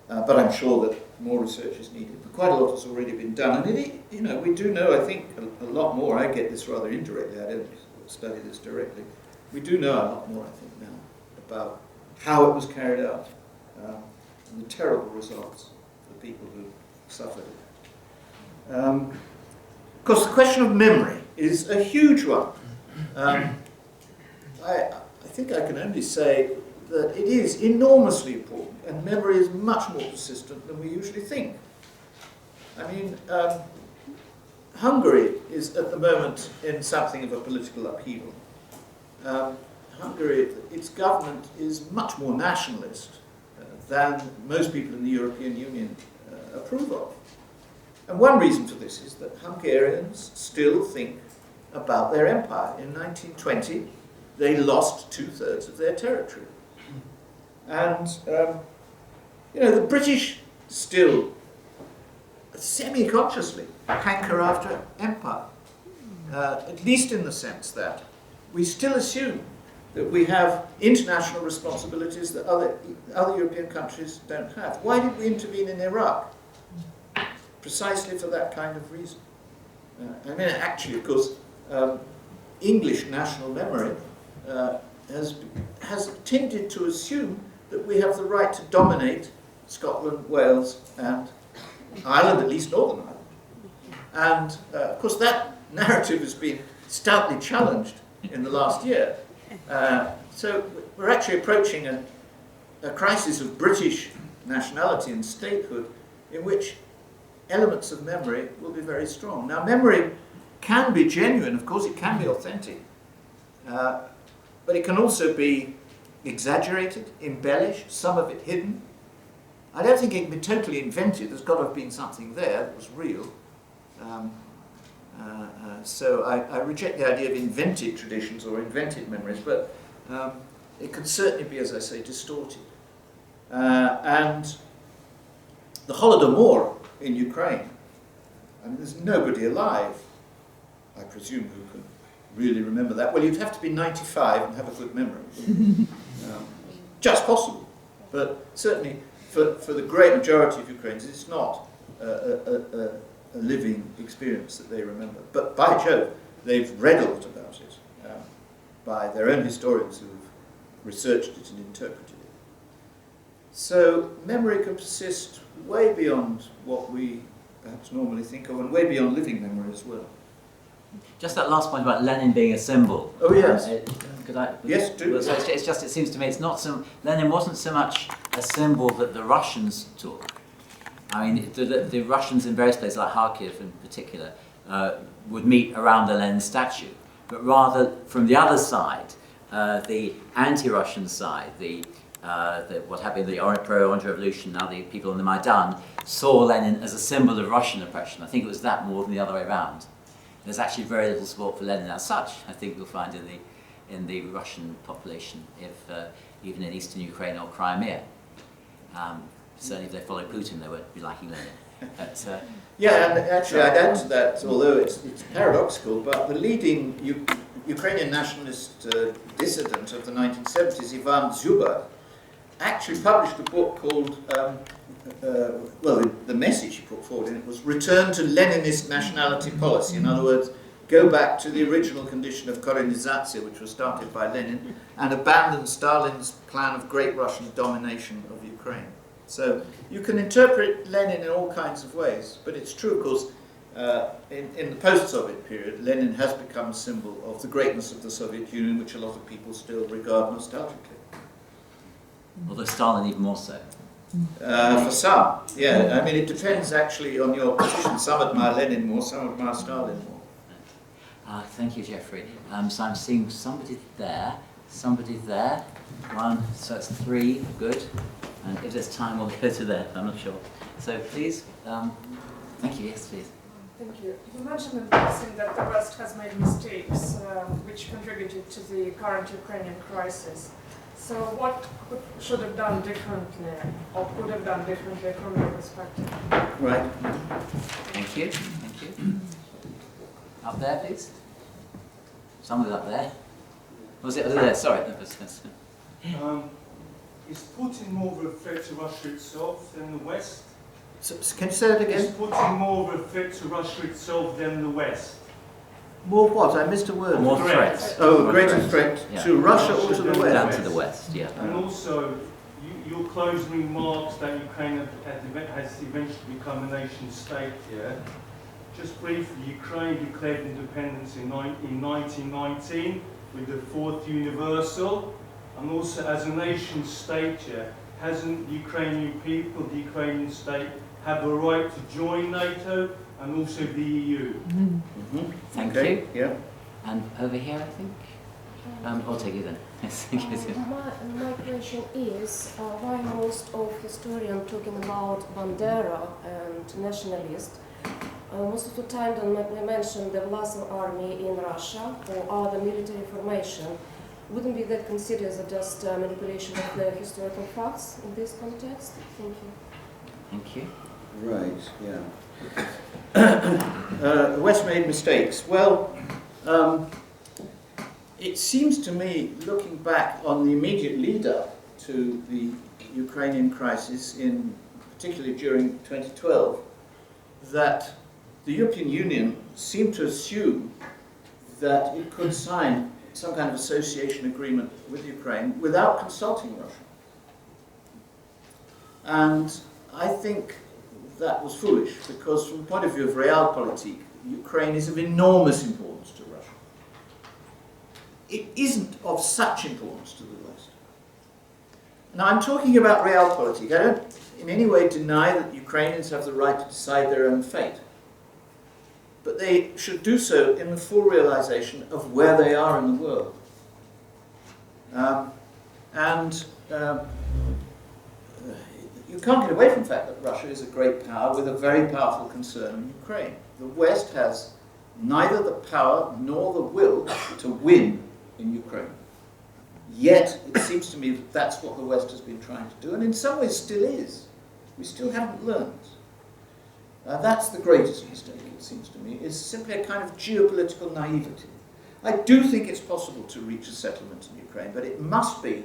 S3: But I'm sure that more research is needed. But quite a lot has already been done, and we do know, I think, a lot more. I get this rather indirectly. I don't study this directly. We do know a lot more, I think, now about how it was carried out and the terrible results for the people who suffered it. Of course, the question of memory is a huge one. I think I can only say that it is enormously important, and memory is much more persistent than we usually think. I mean, Hungary is at the moment in something of a political upheaval. Hungary, its government is much more nationalist than most people in the European Union approve of. And one reason for this is that Hungarians still think about their empire. In 1920, they lost 2/3 of their territory. And, the British still, semi-consciously, hanker after empire. At least in the sense that we still assume that we have international responsibilities that other European countries don't have. Why did we intervene in Iraq? Precisely for that kind of reason. I mean, actually, of course, English national memory has tended to assume that we have the right to dominate Scotland, Wales, and Ireland, at least Northern Ireland. And, of course, that narrative has been stoutly challenged in the last year. So we're actually approaching a crisis of British nationality and statehood in which elements of memory will be very strong. Now, memory can be genuine, of course, it can be authentic, but it can also be exaggerated, embellished, some of it hidden. I don't think it can be totally invented. There's got to have been something there that was real. So I reject the idea of invented traditions or invented memories, but it can certainly be, as I say, distorted. And the Holodomor in Ukraine, I mean, there's nobody alive, I presume, who can really remember that. Well, you'd have to be 95 and have a good memory. Just possible. But certainly, for the great majority of Ukrainians, it's not a living experience that they remember. But by Jove, they've read a lot about it by their own historians who've researched it and interpreted it. So memory can persist way beyond what we perhaps normally think of, and way beyond living memory as well.
S2: Just that last point about Lenin being a symbol.
S3: Oh, yes.
S2: Yes,
S3: do.
S2: Well, so it's just, it seems to me, it's not so, Lenin wasn't so much a symbol that the Russians took. I mean, the Russians in various places, like Kharkiv in particular, would meet around the Lenin statue. But rather, from the other side, the anti-Russian side, what happened in the pro-Orange Revolution, now the people on the Maidan, saw Lenin as a symbol of Russian oppression. I think it was that more than the other way around. There's actually very little support for Lenin as such, I think you'll find in the Russian population, even in eastern Ukraine or Crimea. Certainly if they follow Putin, they won't be liking Lenin. But,
S3: yeah, and actually I'd add to that, although it's paradoxical, but the leading Ukrainian nationalist dissident of the 1970s, Ivan Zuba, actually published a book called, the message he put forward in it was Return to Leninist Nationality Policy. In other words, go back to the original condition of Korenizatsiya, which was started by Lenin, and abandon Stalin's plan of great Russian domination of Ukraine. So you can interpret Lenin in all kinds of ways, but it's true, of course, in the post-Soviet period, Lenin has become a symbol of the greatness of the Soviet Union, which a lot of people still regard nostalgically.
S2: although Stalin even more so.
S3: For some, yeah. I mean, it depends actually on your position. Some admire Lenin more, some admire Stalin more.
S2: Thank you, Geoffrey. So I'm seeing somebody there, one, so it's three, good. And if there's time, we'll go to there, I'm not sure. So please, thank you, yes, please.
S10: Thank you. You mentioned in passing that the West has made mistakes which contributed to the current Ukrainian crisis. So what should have done differently, or could have done differently from your perspective?
S3: Right.
S2: Thank you, thank you. Up there, please. Somebody up there. Was it there? Sorry.
S11: Is Putin more of a threat to Russia itself than the West?
S3: So, can you say that again?
S11: Is Putin more of a threat to Russia itself than the West?
S3: More what? I missed a word.
S2: More threats.
S3: Oh, a greater threat to Russia or to the West?
S2: Down to the West, yeah.
S11: And also, your closing remarks that Ukraine has eventually become a nation state, yeah? Just briefly, Ukraine declared independence in 1919 with the Fourth Universal, and also as a nation state, yeah, hasn't the Ukrainian people, the Ukrainian state, have a right to join NATO and also the EU?
S3: Mm-hmm.
S2: Thank you.
S3: Yeah.
S2: And over here, I think. I'll take you then. Yes, thank you.
S12: My question is, why most of historians talking about Bandera and nationalists, most of the time they mention the Vlasen army in Russia or other military formation. Wouldn't be that considered as just manipulation of the historical facts in this context? Thank you.
S2: Thank you.
S3: Right, yeah. The West made mistakes. Well, it seems to me, looking back on the immediate lead-up to the Ukrainian crisis, particularly during 2012, that the European Union seemed to assume that it could sign some kind of association agreement with Ukraine without consulting Russia. And I think that was foolish, because from the point of view of realpolitik, Ukraine is of enormous importance to Russia. It isn't of such importance to the West. Now, I'm talking about realpolitik. I don't in any way deny that Ukrainians have the right to decide their own fate. But they should do so in the full realization of where they are in the world. You can't get away from the fact that Russia is a great power with a very powerful concern in Ukraine. The West has neither the power nor the will to win in Ukraine. Yet, it seems to me that that's what the West has been trying to do, and in some ways still is. We still haven't learned. That's the greatest mistake, it seems to me, is simply a kind of geopolitical naivety. I do think it's possible to reach a settlement in Ukraine, but it must be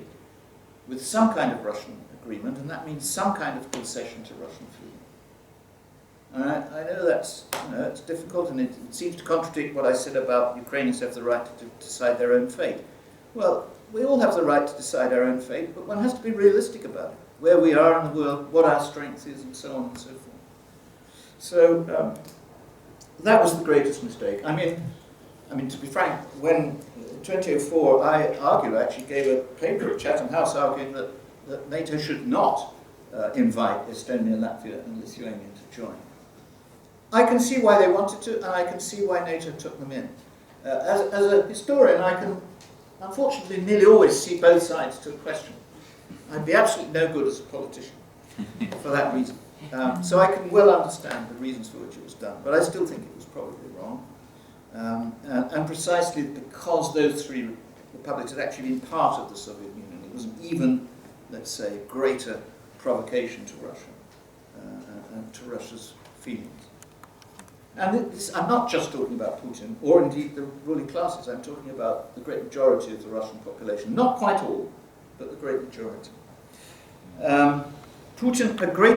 S3: with some kind of Russian agreement, and that means some kind of concession to Russian freedom. I know that's it's difficult, and it seems to contradict what I said about Ukrainians have the right to decide their own fate. Well, we all have the right to decide our own fate, but one has to be realistic about it, where we are in the world, what our strength is, and so on and so forth. So that was the greatest mistake. I mean, to be frank, when in 2004 I actually gave a paper at Chatham House arguing that NATO should not invite Estonia, Latvia, and Lithuania to join. I can see why they wanted to, and I can see why NATO took them in. As a historian, I can unfortunately nearly always see both sides to a question. I'd be absolutely no good as a politician for that reason. So I can well understand the reasons for which it was done, but I still think it was probably wrong. And precisely because those three republics had actually been part of the Soviet Union, it was an even, let's say, greater provocation to Russia and to Russia's feelings. And I'm not just talking about Putin, or indeed the ruling classes. I'm talking about the great majority of the Russian population. Not quite all, but the great majority. Putin, a great